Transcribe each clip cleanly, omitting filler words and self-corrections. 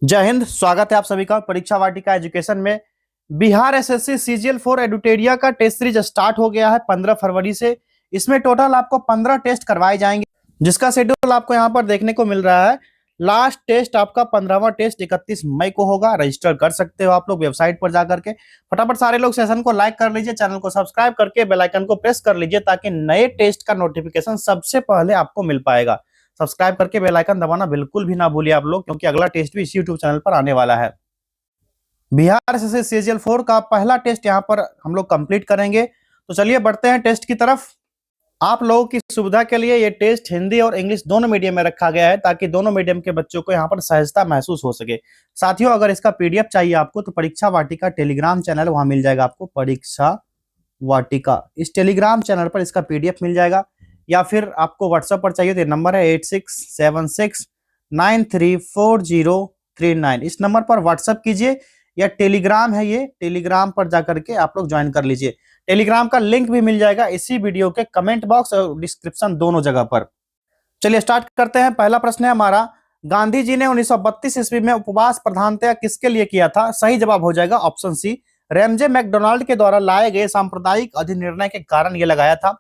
जय हिंद। स्वागत है आप सभी का परीक्षा वाटिका एजुकेशन में। बिहार एसएससी सीजीएल 4 एडुटेरिया का टेस्ट सीरीज स्टार्ट हो गया है 15 फरवरी से। इसमें टोटल आपको 15 टेस्ट करवाए जाएंगे, जिसका शेड्यूल आपको यहाँ पर देखने को मिल रहा है। लास्ट टेस्ट आपका 15वां टेस्ट 31 मई को होगा। रजिस्टर कर सकते हो आप लोग वेबसाइट पर जाकर के। फटाफट सारे लोग सेशन को लाइक कर लीजिए, चैनल को सब्सक्राइब करके बेल आइकन को प्रेस कर लीजिए, ताकि नए टेस्ट का नोटिफिकेशन सबसे पहले आपको मिल पाएगा। सब्सक्राइब करके बेल आइकन दबाना बिल्कुल भी ना भूलिए आप लोग, क्योंकि अगला टेस्ट भी इसी यूट्यूब चैनल पर आने वाला है। बिहार एसएससी सीजीएल 4 का पहला टेस्ट यहाँ पर हम लोग कंप्लीट करेंगे। तो चलिए बढ़ते हैं टेस्ट की तरफ। आप लोगों की सुविधा के लिए ये टेस्ट हिंदी और इंग्लिश दोनों मीडियम में रखा गया है, ताकि दोनों मीडियम के बच्चों को यहाँ पर सहजता महसूस हो सके। साथियों, अगर इसका पीडीएफ चाहिए आपको तो परीक्षा वाटिका टेलीग्राम चैनल वहां मिल जाएगा आपको। परीक्षा वाटिका इस टेलीग्राम चैनल पर इसका पीडीएफ मिल जाएगा, या फिर आपको व्हाट्सएप पर चाहिए तो नंबर है 8676934039। इस नंबर पर व्हाट्सएप कीजिए, या टेलीग्राम है ये, टेलीग्राम पर जाकर के आप लोग ज्वाइन कर लीजिए। टेलीग्राम का लिंक भी मिल जाएगा इसी वीडियो के कमेंट बॉक्स और डिस्क्रिप्शन दोनों जगह पर। चलिए स्टार्ट करते हैं। पहला प्रश्न है हमारा, गांधी जी ने 1932 ईस्वी में उपवास प्रधानतया किसके लिए किया था? सही जवाब हो जाएगा ऑप्शन सी, रैमजे मैकडोनाल्ड के द्वारा लाए गए सांप्रदायिक अधिनिर्णय के कारण यह लगाया था।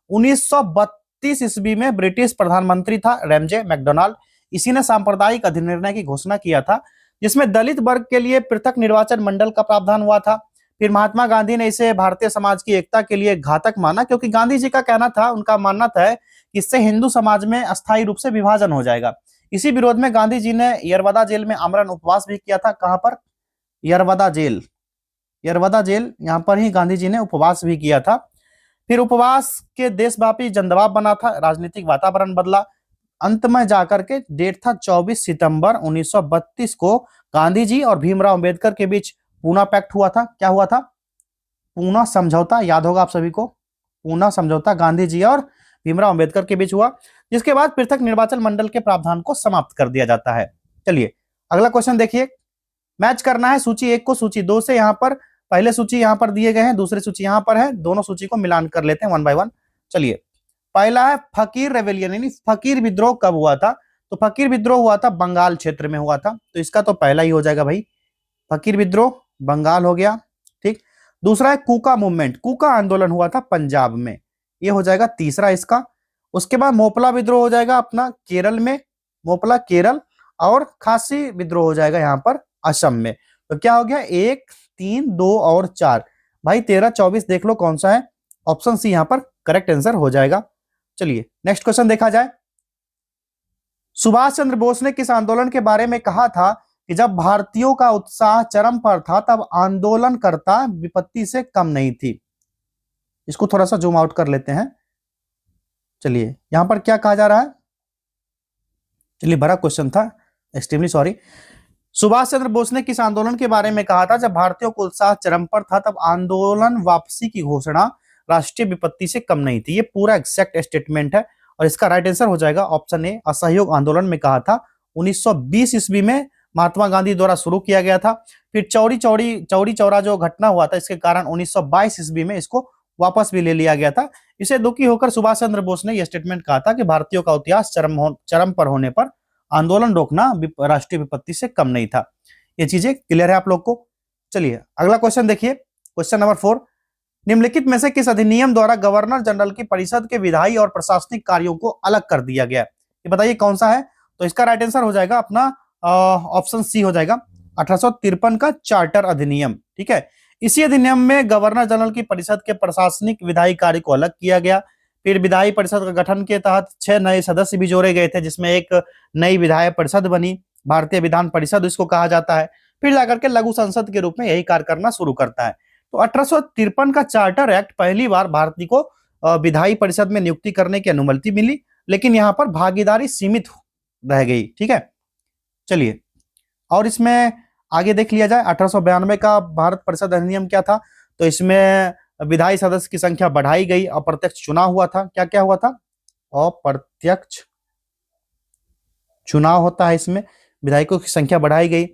1932 ईस्वी में ब्रिटिश प्रधानमंत्री था रैमजे मैकडोनाल्ड। इसी ने सांप्रदायिक अधिनिर्णय की घोषणा किया था, जिसमें दलित वर्ग के लिए पृथक निर्वाचन मंडल का प्रावधान हुआ था। फिर महात्मा गांधी ने इसे भारतीय समाज की एकता के लिए घातक माना, क्योंकि गांधी जी का कहना था, उनका मानना था कि इससे हिंदू समाज में अस्थायी रूप से विभाजन हो जाएगा। इसी विरोध में गांधी जी ने यरवदा जेल में आमरण उपवास भी किया था। कहां पर? यरवदा जेल। यरवदा जेल यहाँ पर ही गांधी जी ने उपवास भी किया था। फिर उपवास के देशव्यापी जनदबाव बना था, राजनीतिक वातावरण बदला। अंत में जाकर के डेट था 24 सितंबर 1932 को गांधी जी और भीमराव अंबेडकर के बीच पूना पैक्ट हुआ था। क्या हुआ था? पूना समझौता। याद होगा आप सभी को, पूना समझौता गांधी जी और भीमराव अंबेडकर के बीच हुआ, जिसके बाद पृथक निर्वाचन मंडल के प्रावधान को समाप्त कर दिया जाता है। चलिए अगला क्वेश्चन देखिए। मैच करना है सूची 1 को सूची 2 से। यहाँ पर पहले सूची यहाँ पर दिए गए हैं, दूसरी सूची यहाँ पर है। दोनों सूची को मिलान कर लेते हैं वन बाय वन। चलिए पहला है फकीर रेवेलियन, यानी फकीर विद्रोह कब हुआ था? तो फकीर विद्रोह हुआ था बंगाल क्षेत्र में हुआ था, तो इसका तो पहला ही हो जाएगा भाई। फकीर विद्रोह बंगाल हो गया, ठीक। दूसरा है कूका मूवमेंट, कूका आंदोलन हुआ था पंजाब में, ये हो जाएगा तीसरा इसका। उसके बाद मोपला विद्रोह हो जाएगा अपना केरल में, मोपला केरल। और खासी विद्रोह हो जाएगा यहाँ पर असम में। तो क्या हो गया? 1 3 2 और 4 भाई, 13 24 देख लो कौन सा है। ऑप्शन सी यहाँ पर करेक्ट आंसर हो जाएगा। चलिए नेक्स्ट क्वेश्चन देखा जाए। सुभाष चंद्र बोस ने किस आंदोलन के बारे में कहा था कि जब भारतीयों का उत्साह चरम पर था तब आंदोलनकर्ता विपत्ति से कम नहीं थी? इसको थोड़ा सा जूम आउट कर लेते हैं। चलिए यहां पर क्या कहा जा रहा है? चलिए बड़ा क्वेश्चन था, एक्सट्रीमली सॉरी। सुभाष चंद्र बोस ने किस आंदोलन के बारे में कहा था जब भारतीयों को उत्साह चरम पर था तब आंदोलन वापसी की घोषणा राष्ट्रीय विपत्ति से कम नहीं थी? ये पूरा एग्जैक्ट स्टेटमेंट है, और इसका राइट आंसर हो जाएगा ऑप्शन ए, असहयोग आंदोलन में कहा था। 1920 ईस्वी में महात्मा गांधी द्वारा शुरू किया गया था। फिर चौरी चौरा जो घटना हुआ था, इसके कारण 1922 ईस्वी में इसको वापस भी ले लिया गया था। इसे दुखी होकर सुभाष चंद्र बोस ने यह स्टेटमेंट कहा था कि भारतीयों का इतिहास चरम पर होने पर आंदोलन रोकना राष्ट्रीय विपत्ति से कम नहीं था। ये चीजें क्लियर है आप लोग को? चलिए अगला क्वेश्चन देखिए, क्वेश्चन नंबर 4। निम्नलिखित में से किस अधिनियम द्वारा गवर्नर जनरल की परिषद के विधायी और प्रशासनिक कार्यों को अलग कर दिया गया? ये बताइए कौन सा है? तो इसका राइट आंसर हो जाएगा अपना ऑप्शन सी हो जाएगा, 1853 का चार्टर अधिनियम, ठीक है। इसी अधिनियम में गवर्नर जनरल की परिषद के प्रशासनिक विधायी कार्य को अलग किया गया। फिर विधायी परिषद का गठन के तहत 6 नए सदस्य भी जोड़े गए थे, जिसमें एक नई विधायी परिषद बनी, भारतीय विधान परिषद इसको कहा जाता है। फिर जाकर के लघु संसद के रूप में यही कार्य करना शुरू करता है। तो 1853 का चार्टर एक्ट पहली बार भारतीय को विधायी परिषद में नियुक्ति करने की अनुमति मिली, लेकिन यहाँ पर भागीदारी सीमित रह गई, ठीक है। चलिए और इसमें आगे देख लिया जाए। 1892 का भारत परिषद अधिनियम क्या था? तो इसमें विधायी सदस्य की संख्या बढ़ाई गई, अप्रत्यक्ष चुनाव हुआ था। क्या क्या हुआ था? अप्रत्यक्ष चुनाव होता है, इसमें विधायकों की संख्या बढ़ाई गई।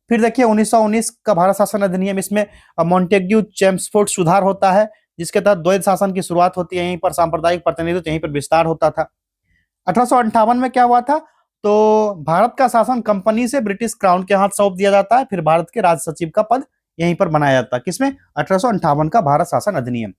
फिर देखिए 1919 का भारत शासन अधिनियम, इसमें मॉन्टेग्यू चेम्सफोर्ड सुधार होता है, जिसके तहत द्वैध शासन की शुरुआत होती है। यहीं पर सांप्रदायिक प्रतिनिधित्व यहीं पर विस्तार होता था। 1858 में क्या हुआ था? तो भारत का शासन कंपनी से ब्रिटिश क्राउन के हाथ सौंप दिया जाता है, फिर भारत के राज सचिव का पद यहीं पर बनाया जाता है। किसमें? 1858 का भारत शासन अधिनियम।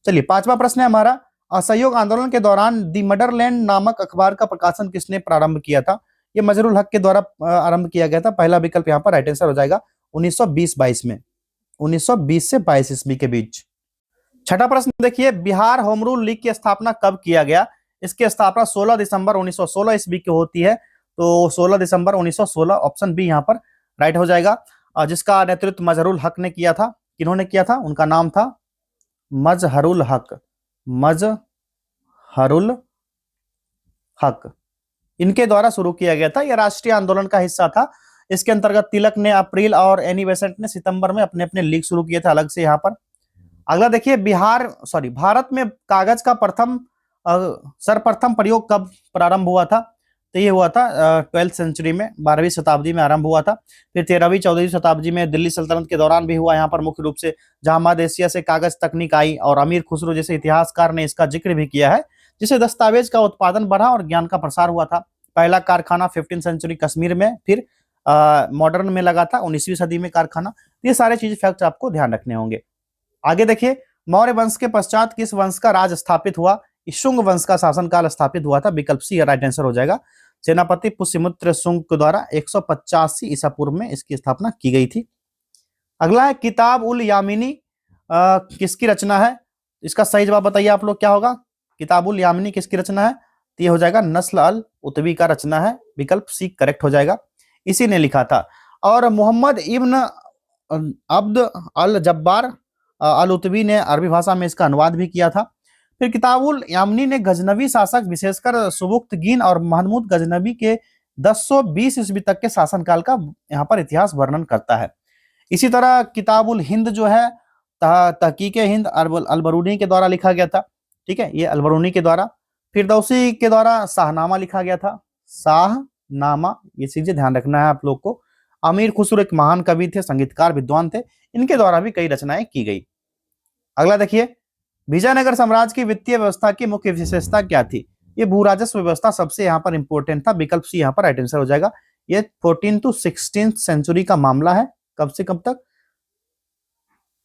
चलिए, पांचवा प्रश्न है हमारा, असहयोग आंदोलन के दौरान दी मदरलैंड नामक अखबार का प्रकाशन किसने प्रारंभ किया था? ये मजरुल हक के द्वारा आरंभ किया गया था। पहला विकल्प यहाँ पर राइट आंसर हो जाएगा 1920-22 में, 1920 से 22 ईस्वी के बीच। छठा प्रश्न देखिए, बिहार होम रूल लीग की स्थापना कब किया गया? इसकी स्थापना 16 दिसंबर 1916 ईस्वी की होती है। तो 16 दिसंबर 1916, ऑप्शन बी यहाँ पर राइट हो जाएगा। जिसका नेतृत्व मजहरुल हक ने किया था। किन्होंने किया था? उनका नाम था मजहरुल हक, मजहरुल हक। इनके द्वारा शुरू किया गया था। यह राष्ट्रीय आंदोलन का हिस्सा था। इसके अंतर्गत तिलक ने अप्रैल और एनी बेसेंट ने सितंबर में अपने अपने लीग शुरू किए थे अलग से यहाँ पर। अगला देखिए, भारत में कागज का सर्वप्रथम प्रयोग कब प्रारंभ हुआ था? तो ये हुआ था 12वीं सेंचुरी में, 12वीं शताब्दी में आरंभ हुआ था। फिर 13वीं 14वीं शताब्दी में दिल्ली सल्तनत के दौरान भी हुआ यहाँ पर, मुख्य रूप से जहां मध्य एशिया से कागज तकनीक आई और अमीर खुसरो जैसे इतिहासकार ने इसका जिक्र भी किया है, जिससे दस्तावेज का उत्पादन बढ़ा और ज्ञान का प्रसार हुआ था। पहला कारखाना 15वीं सेंचुरी कश्मीर में, फिर मॉडर्न में लगा था 19वीं सदी में कारखाना। ये सारे चीज फैक्ट आपको ध्यान रखने होंगे। आगे देखिए, मौर्य वंश के पश्चात किस वंश का राज स्थापित हुआ? शुंग वंश का शासनकाल स्थापित हुआ था। विकल्प सी राइट आंसर हो जाएगा। सेनापति पुष्यमित्र शुंग के द्वारा 185 ईसा पूर्व में इसकी स्थापना की गई थी। अगला है, किताब उल यामिनी किसकी रचना है? इसका सही जवाब बताइए आप लोग, क्या होगा? किताब उल यामिनी किसकी रचना है? तो ये हो जाएगा नस्ल अल उतबी का रचना है। विकल्प सी करेक्ट हो जाएगा, इसी ने लिखा था। और मोहम्मद इब्न अब्द अल जब्बार अल उतबी ने अरबी भाषा में इसका अनुवाद भी किया था। फिर किताबुल यामनी ने गजनवी शासक विशेषकर सुबुक्तगीन और महमूद गजनवी के 1020 ईस्वी तक के शासनकाल का यहाँ पर इतिहास वर्णन करता है। इसी तरह किताबुल हिंद जो है तहकीक हिंद अलबरूनी के द्वारा लिखा गया था। ठीक है, ये अलबरूनी के द्वारा। फिरदौसी के द्वारा शाहनामा लिखा गया था, शाहनामा। ये चीजें ध्यान रखना है आप लोग को। अमीर खुसरो एक महान कवि थे, संगीतकार, विद्वान थे। इनके द्वारा भी कई रचनाएं की गई। अगला देखिए, विजयनगर साम्राज्य की वित्तीय व्यवस्था की मुख्य विशेषता क्या थी? ये भू राजस्व व्यवस्था सबसे यहाँ पर इंपॉर्टेंट था। विकल्प सी यहाँ पर राइट आंसर हो जाएगा। ये 14 to 16 सेंचुरी का मामला है। कब से कब तक?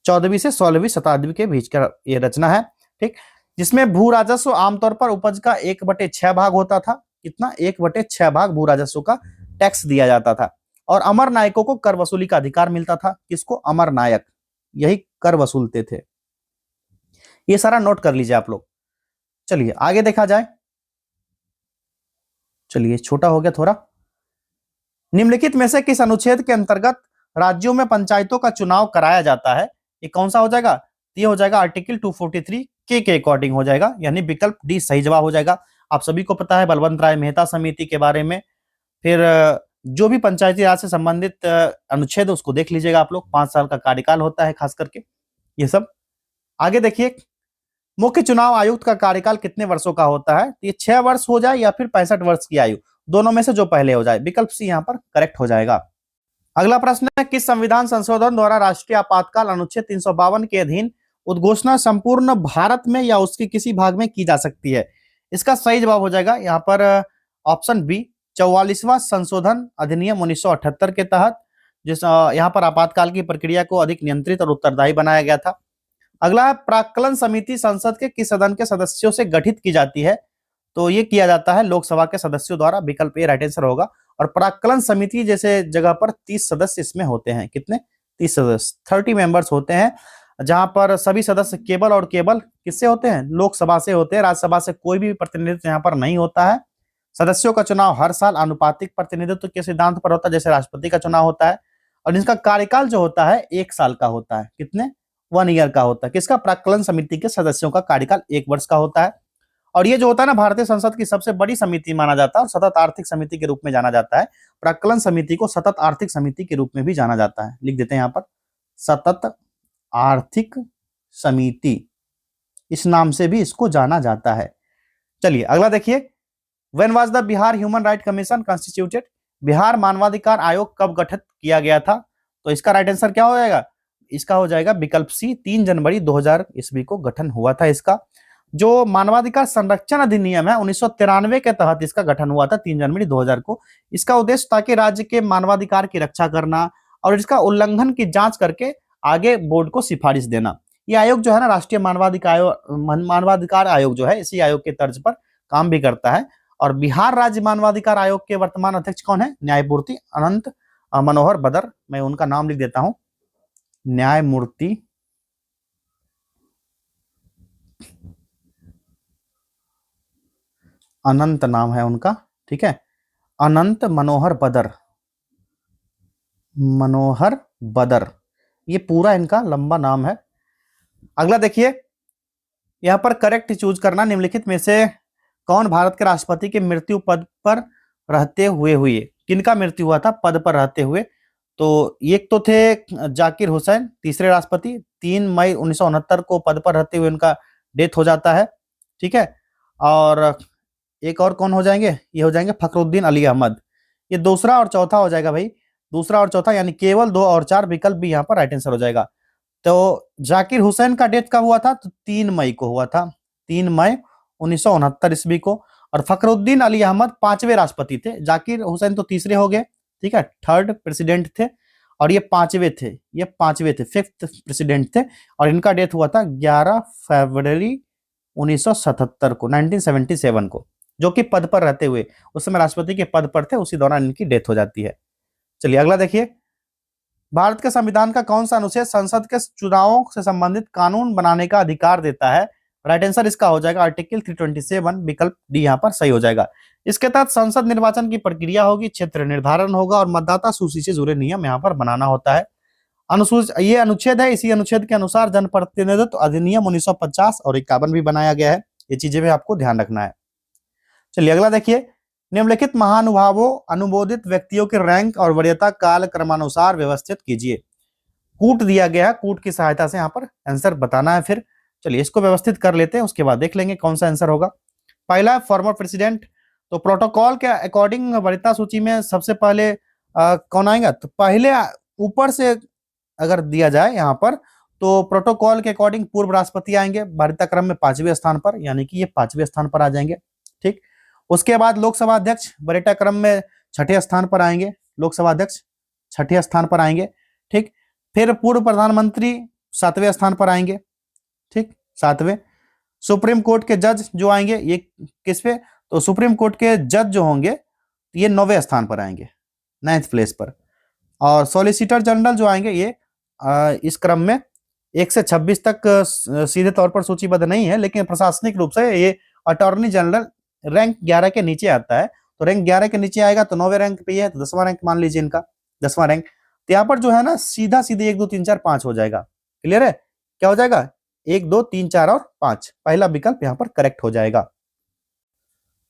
14वीं से 16वीं शताब्दी के बीच का ये रचना है। ठीक, जिसमें भू राजस्व आमतौर पर उपज का 1/6 भाग होता था। कितना? 1/6 भाग भू राजस्व का टैक्स दिया जाता था। और अमर नायकों को कर वसूली का अधिकार मिलता था। किसको? अमर नायक, यही कर वसूलते थे। ये सारा नोट कर लीजिए आप लोग। चलिए आगे देखा जाए। चलिए, छोटा हो गया थोड़ा। निम्नलिखित में से किस अनुच्छेद के अंतर्गत राज्यों में पंचायतों का चुनाव कराया जाता है? ये कौन सा हो जाएगा? ये हो जाएगा आर्टिकल 243 के अकॉर्डिंग हो जाएगा, यानी विकल्प डी सही जवाब हो जाएगा। आप सभी को पता है बलवंत राय मेहता समिति के बारे में। फिर जो भी पंचायती राज से संबंधित अनुच्छेद उसको देख लीजिएगा आप लोग। 5 साल का कार्यकाल होता है खास करके ये सब। आगे देखिए, मुख्य चुनाव आयुक्त का कार्यकाल कितने वर्षों का होता है? ये 6 वर्ष हो जाए या फिर 65 वर्ष की आयु, दोनों में से जो पहले हो जाए। विकल्प सी यहाँ पर करेक्ट हो जाएगा। अगला प्रश्न है, किस संविधान संशोधन द्वारा राष्ट्रीय आपातकाल अनुच्छेद 352 के अधीन उद्घोषणा संपूर्ण भारत में या उसके किसी भाग में की जा सकती है? इसका सही जवाब हो जाएगा यहाँ पर ऑप्शन बी, 44वां संशोधन अधिनियम 1978 के तहत, जिस यहाँ पर आपातकाल की प्रक्रिया को अधिक नियंत्रित और उत्तरदायी बनाया गया था। अगला है, प्राक्कलन समिति संसद के किस सदन के सदस्यों से गठित की जाती है? तो ये किया जाता है लोकसभा के सदस्यों द्वारा। विकल्प ए राइट आंसर होगा। और प्राक्कलन समिति जैसे जगह पर 30 सदस्य इसमें होते हैं। कितने? 30 सदस्य, 30 मेंबर्स होते हैं, जहां पर सभी सदस्य केवल और केवल किससे होते हैं? लोकसभा से होते हैं। राज्यसभा से कोई भी प्रतिनिधित्व यहाँ पर नहीं होता है। सदस्यों का चुनाव हर साल आनुपातिक प्रतिनिधित्व के सिद्धांत पर होता है, जैसे राष्ट्रपति का चुनाव होता है। और इनका कार्यकाल जो होता है 1 साल का होता है। कितने? 1 ईयर का होता है। किसका? प्राक्कलन समिति के सदस्यों का कार्यकाल 1 वर्ष का होता है। और ये जो होता है ना, भारतीय संसद की सबसे बड़ी समिति माना जाता है और सतत आर्थिक समिति के रूप में जाना जाता है। प्राक्कलन समिति को सतत आर्थिक समिति के रूप में भी जाना जाता है। लिख देते हैं यहाँ पर, सतत आर्थिक समिति, इस नाम से भी इसको जाना जाता है। चलिए अगला देखिए, when was the Bihar human right commission constituted? Bihar मानवाधिकार आयोग कब गठित किया गया था? तो इसका राइट आंसर क्या हो जाएगा? इसका हो जाएगा विकल्प सी, 3 जनवरी 2000 ईस्वी को गठन हुआ था इसका। जो मानवाधिकार संरक्षण अधिनियम है 1993 के तहत इसका गठन हुआ था 3 जनवरी 2000 को। इसका उद्देश्य ताकि राज्य के मानवाधिकार की रक्षा करना और इसका उल्लंघन की जांच करके आगे बोर्ड को सिफारिश देना। ये आयोग जो है ना, राष्ट्रीय मानवाधिकार आयोग जो है, इसी आयोग के तर्ज पर काम भी करता है। और बिहार राज्य मानवाधिकार आयोग के वर्तमान अध्यक्ष कौन है? न्यायमूर्ति अनंत मनोहर बदर। मैं उनका नाम लिख देता हूं, न्यायमूर्ति अनंत नाम है उनका, ठीक है, अनंत मनोहर बदर, मनोहर बदर, ये पूरा इनका लंबा नाम है। अगला देखिए, यहां पर करेक्ट चूज करना, निम्नलिखित में से कौन भारत के राष्ट्रपति की मृत्यु पद पर रहते हुए हुई? किनका मृत्यु हुआ था पद पर रहते हुए? तो एक तो थे जाकिर हुसैन, तीसरे राष्ट्रपति, 3 मई 1969 को पद पर रहते हुए उनका डेथ हो जाता है, ठीक है। और एक और कौन हो जाएंगे? ये हो जाएंगे फखरुद्दीन अली अहमद। ये दूसरा और चौथा हो जाएगा भाई, दूसरा और चौथा, यानी केवल 2 और 4 विकल्प भी यहाँ पर राइट आंसर हो जाएगा। तो जाकिर हुसैन का डेथ कब हुआ था? तो 3 मई को हुआ था, 3 मई 1969 ईस्वी को। और फखरुद्दीन अली अहमद 5वें राष्ट्रपति थे। जाकिर हुसैन तो तीसरे हो गए, ठीक है, 3rd प्रेसिडेंट थे, और ये 5वें थे, ये 5वें थे, 5th प्रेसिडेंट थे। और इनका डेथ हुआ था 11 फरवरी 1977 को, 1977 को, जो कि पद पर रहते हुए, उस समय राष्ट्रपति के पद पर थे, उसी दौरान इनकी डेथ हो जाती है। चलिए अगला देखिए, भारत के संविधान का कौन सा अनुच्छेद संसद के चुनावों से संबंधित कानून बनाने का अधिकार देता है? राइट आंसर इसका हो जाएगा आर्टिकल 327, विकल्प डी यहाँ पर सही हो जाएगा। इसके तहत संसद निर्वाचन की प्रक्रिया होगी, क्षेत्र निर्धारण होगा और मतदाता सूची से जुड़े नियम यहाँ पर बनाना होता है। ये अनुच्छेद है, इसी अनुच्छेद के अनुसार जनप्रतिनिधित्व अधिनियम 1950 और 51 भी बनाया गया है। ये चीजें भी आपको ध्यान रखना है। चलिए अगला देखिए, निम्नलिखित महानुभावों अनुमोदित व्यक्तियों के रैंक और वरीयता काल क्रमानुसार व्यवस्थित कीजिए। कूट दिया गया है, कूट की सहायता से यहाँ पर आंसर बताना है। फिर चलिए इसको व्यवस्थित कर लेते हैं, उसके बाद देख लेंगे कौन सा आंसर होगा। पहला फॉर्मर प्रेसिडेंट, तो प्रोटोकॉल के अकॉर्डिंग वरीयता सूची में सबसे पहले कौन आएगा? तो पहले ऊपर से अगर दिया जाए यहाँ पर, तो प्रोटोकॉल के अकॉर्डिंग पूर्व राष्ट्रपति आएंगे वरीयता क्रम में 5वें स्थान पर, यानी कि ये 5वें स्थान पर आ जाएंगे, ठीक। उसके बाद लोकसभा अध्यक्ष वरीयता क्रम में 6ठे स्थान पर आएंगे, लोकसभा अध्यक्ष 6ठे स्थान पर आएंगे, ठीक। फिर पूर्व प्रधानमंत्री 7वें स्थान पर आएंगे, ठीक, 7वें। सुप्रीम कोर्ट के जज जो आएंगे ये किस पे? तो सुप्रीम कोर्ट के जज जो होंगे ये 9वें स्थान पर आएंगे, 9th प्लेस पर। और सॉलिसिटर जनरल जो आएंगे ये इस क्रम में 1 से 26 तक सीधे तौर पर सूचीबद्ध नहीं है, लेकिन प्रशासनिक रूप से ये अटॉर्नी जनरल रैंक 11 के नीचे आता है। तो रैंक 11 के नीचे आएगा तो 9वें रैंक पे है, तो 10वां रैंक मान लीजिए इनका, 10वां रैंक। तो यहाँ पर जो है ना सीधा सीधे 1 2 3 4 5 हो जाएगा। क्लियर है? क्या हो जाएगा? 1 2 3 4 और 5, पहला विकल्प यहाँ पर करेक्ट हो जाएगा।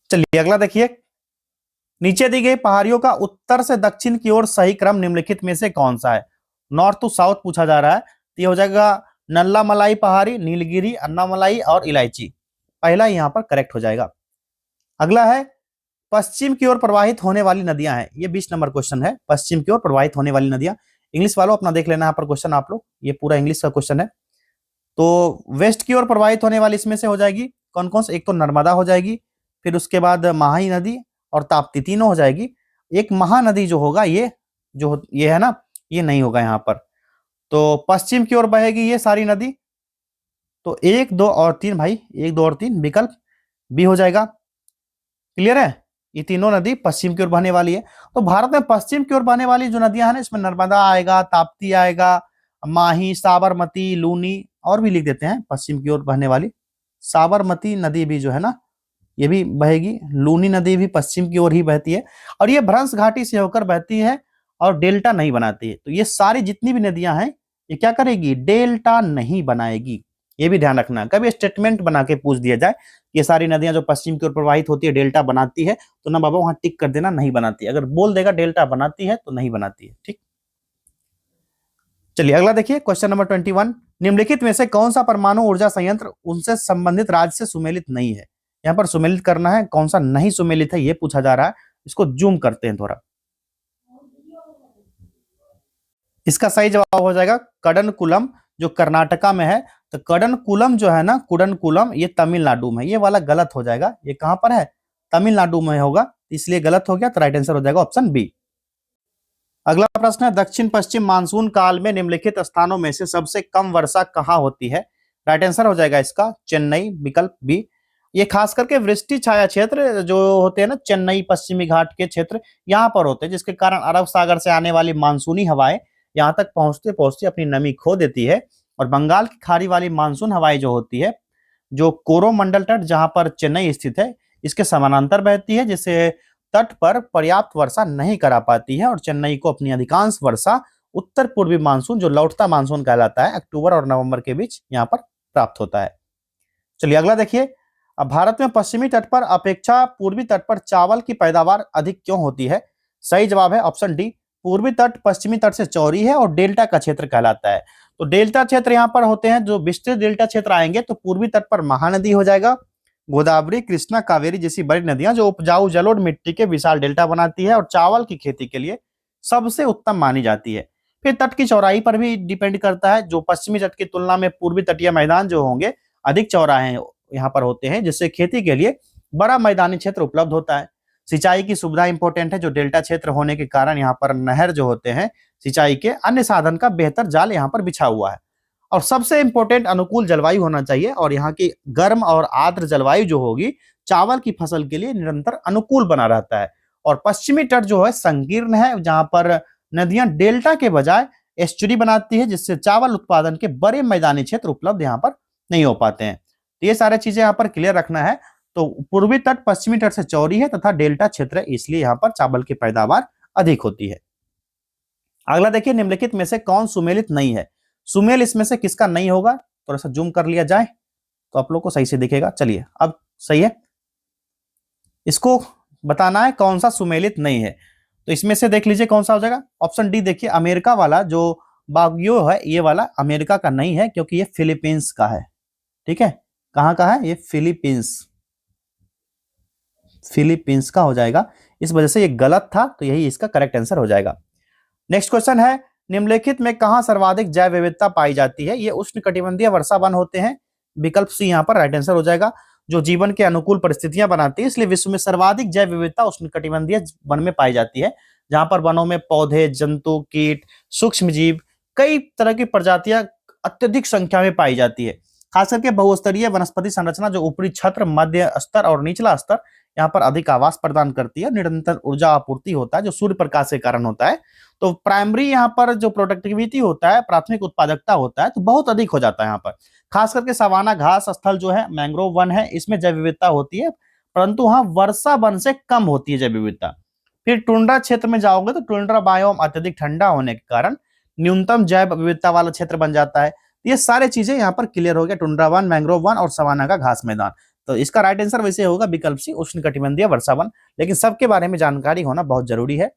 चलिए अगला देखिए, नीचे दी गई पहाड़ियों का उत्तर से दक्षिण की ओर सही क्रम निम्नलिखित में से कौन सा है? नॉर्थ टू साउथ पूछा जा रहा है, तो ये हो जाएगा नल्ला मलाई पहाड़ी, नीलगिरी, अन्नामलाई और इलायची, पहला यहाँ पर करेक्ट हो जाएगा। अगला है, पश्चिम की ओर प्रवाहित होने वाली नदियां हैं, ये 20 नंबर क्वेश्चन है, पश्चिम की ओर प्रवाहित होने वाली नदियां। इंग्लिश वालों अपना देख लेना यहाँ पर क्वेश्चन आप लोग, ये पूरा इंग्लिश का क्वेश्चन है। तो वेस्ट की ओर प्रवाहित होने वाली इसमें से हो जाएगी कौन कौन से? एक तो नर्मदा हो जाएगी, फिर उसके बाद माही नदी और ताप्ती, तीनों हो जाएगी। एक महानदी जो होगा ये है ना, ये नहीं होगा यहाँ पर। तो पश्चिम की ओर बहेगी ये सारी नदी, तो 1 2 और 3 भाई, 1 2 और 3 विकल्प बी हो जाएगा। क्लियर है? ये तीनों नदी पश्चिम की ओर बहने वाली है। तो भारत में पश्चिम की ओर बहने वाली जो नदियां हैं ना, इसमें नर्मदा आएगा, ताप्ती आएगा, माही, साबरमती, लूनी, और भी लिख देते हैं पश्चिम की ओर बहने वाली। साबरमती नदी भी जो है ना ये भी बहेगी, लूनी नदी भी पश्चिम की ओर ही बहती है, और ये भ्रंश घाटी से होकर बहती है और डेल्टा नहीं बनाती है। तो ये सारी जितनी भी नदियां हैं ये क्या करेगी? डेल्टा नहीं बनाएगी, ये भी ध्यान रखना। कभी स्टेटमेंट बना के पूछ दिया जाए ये सारी नदियां जो पश्चिम की ओर प्रवाहित होती है डेल्टा बनाती है, तो ना बाबा वहां टिक कर देना नहीं बनाती। अगर बोल देगा डेल्टा बनाती है तो नहीं बनाती है, ठीक। चलिए अगला देखिए, क्वेश्चन नंबर 21, निम्नलिखित में से कौन सा परमाणु ऊर्जा संयंत्र उनसे संबंधित राज्य से सुमेलित नहीं है? यहाँ पर सुमेलित करना है, कौन सा नहीं सुमेलित है ये पूछा जा रहा है। इसको जूम करते हैं थोड़ा, इसका सही जवाब हो जाएगा कड़नकुलम, जो कर्नाटका में है। तो कड़नकुलम जो है ना, कुडनकुलम, ये तमिलनाडु में, ये वाला गलत हो जाएगा। ये कहां पर है? तमिलनाडु में होगा, इसलिए गलत हो गया। तो राइट आंसर हो जाएगा ऑप्शन बी। अगला प्रश्न है, दक्षिण पश्चिम मानसून काल में निम्नलिखित स्थानों में से सबसे कम वर्षा कहाँ होती है? राइट आंसर हो जाएगा इसका चेन्नई, विकल्प बी। ये खास करके वृष्टि छाया क्षेत्र जो होते हैं ना, चेन्नई पश्चिमी घाट के क्षेत्र, यहाँ पर होते हैं, जिसके कारण अरब सागर से आने वाली मानसूनी हवाएं यहाँ तक पहुंचते पहुंचते अपनी नमी खो देती है, और बंगाल की खाड़ी वाली मानसून हवाएं जो होती है, जो कोरोमंडल तट जहां पर चेन्नई स्थित है, इसके समानांतर बहती है, जिससे तट पर पर्याप्त वर्षा नहीं करा पाती है, और चेन्नई को अपनी अधिकांश वर्षा उत्तर पूर्वी मानसून, जो लौटता मानसून कहलाता है, अक्टूबर और नवंबर के बीच यहाँ पर प्राप्त होता है। चलिए अगला देखिए, अब भारत में पश्चिमी तट पर अपेक्षा पूर्वी तट पर चावल की पैदावार अधिक क्यों होती है? सही जवाब है ऑप्शन डी, पूर्वी तट पश्चिमी तट से चौड़ी है और डेल्टा का क्षेत्र कहलाता है। तो डेल्टा क्षेत्र यहाँ पर होते हैं, जो विस्तृत डेल्टा क्षेत्र आएंगे तो पूर्वी तट पर महानदी हो जाएगा, गोदावरी, कृष्णा, कावेरी जैसी बड़ी नदियां जो उपजाऊ जलोढ़ मिट्टी के विशाल डेल्टा बनाती है और चावल की खेती के लिए सबसे उत्तम मानी जाती है। फिर तट की चौड़ाई पर भी डिपेंड करता है, जो पश्चिमी तट की तुलना में पूर्वी तटीय मैदान जो होंगे अधिक चौड़ाए यहाँ पर होते हैं, जिससे खेती के लिए बड़ा मैदानी क्षेत्र उपलब्ध होता है। सिंचाई की सुविधा इंपॉर्टेंट है, जो डेल्टा क्षेत्र होने के कारण यहाँ पर नहर जो होते हैं, सिंचाई के अन्य साधन का बेहतर जाल यहाँ पर बिछा हुआ है। और सबसे इंपॉर्टेंट अनुकूल जलवायु होना चाहिए, और यहाँ की गर्म और आर्द्र जलवायु जो होगी चावल की फसल के लिए निरंतर अनुकूल बना रहता है। और पश्चिमी तट जो है संकीर्ण है, जहां पर नदियां डेल्टा के बजाय एस्चुरी बनाती है, जिससे चावल उत्पादन के बड़े मैदानी क्षेत्र उपलब्ध यहाँ पर नहीं हो पाते हैं। तो ये सारी चीजें यहाँ पर क्लियर रखना है। तो पूर्वी तट पश्चिमी तट से चौड़ी है तथा डेल्टा क्षेत्र है, इसलिए यहाँ पर चावल की पैदावार अधिक होती है। अगला देखिए, निम्नलिखित में से कौन सुमेलित नहीं है? सुमेल इसमें से किसका नहीं होगा? थोड़ा सा जूम कर लिया जाए तो आप लोग को सही से दिखेगा। चलिए अब सही है, इसको बताना है कौन सा सुमेलित नहीं है। तो इसमें से देख लीजिए कौन सा हो जाएगा। ऑप्शन डी देखिए, अमेरिका वाला जो बाग्यो है, ये वाला अमेरिका का नहीं है, क्योंकि ये फिलीपींस का है। ठीक है, कहां का है? ये फिलीपींस, फिलीपींस का हो जाएगा, इस वजह से ये गलत था, तो यही इसका करेक्ट आंसर हो जाएगा। नेक्स्ट क्वेश्चन है, निम्नलिखित में कहां सर्वाधिक जैव विविधता पाई जाती है? ये उष्णकटिबंधीय वर्षा वन होते हैं, विकल्प सी यहाँ पर राइट आंसर हो जाएगा, जो जीवन के अनुकूल परिस्थितियां बनाती है, इसलिए विश्व में सर्वाधिक जैव विविधता उष्णकटिबंधीय वन में पाई जाती है, जहां पर वनों में पौधे, जंतु, कीट, सूक्ष्म जीव, कई तरह की प्रजातियां अत्यधिक संख्या में पाई जाती है। खास करके बहुस्तरीय वनस्पति संरचना, जो ऊपरी छत्र, मध्य स्तर और निचला स्तर, यहाँ पर अधिक आवास प्रदान करती है, निरंतर ऊर्जा आपूर्ति होता है, जो सूर्य प्रकाश के कारण होता है। तो प्राइमरी यहाँ पर जो प्रोडक्टिविटी होता है, प्राथमिक उत्पादकता होता है, तो बहुत अधिक हो जाता है यहाँ पर। खास करके सवाना घास स्थल जो है, मैंग्रोव वन है, इसमें जैव विविधता होती है, परंतु वहां वर्षा वन से कम होती है जैव विविधता। फिर टुंड्रा क्षेत्र में जाओगे तो टुंड्रा बायोम अत्यधिक ठंडा होने के कारण न्यूनतम जैव विविधता वाला क्षेत्र बन जाता है। ये सारी चीजें यहाँ पर क्लियर हो गया, टुंड्रा वन, मैंग्रोव वन और सवाना का घास मैदान। तो इसका राइट आंसर वैसे होगा विकल्प सी, उष्णकटिबंधीय वर्षा वन, लेकिन सबके बारे में जानकारी होना बहुत जरूरी है।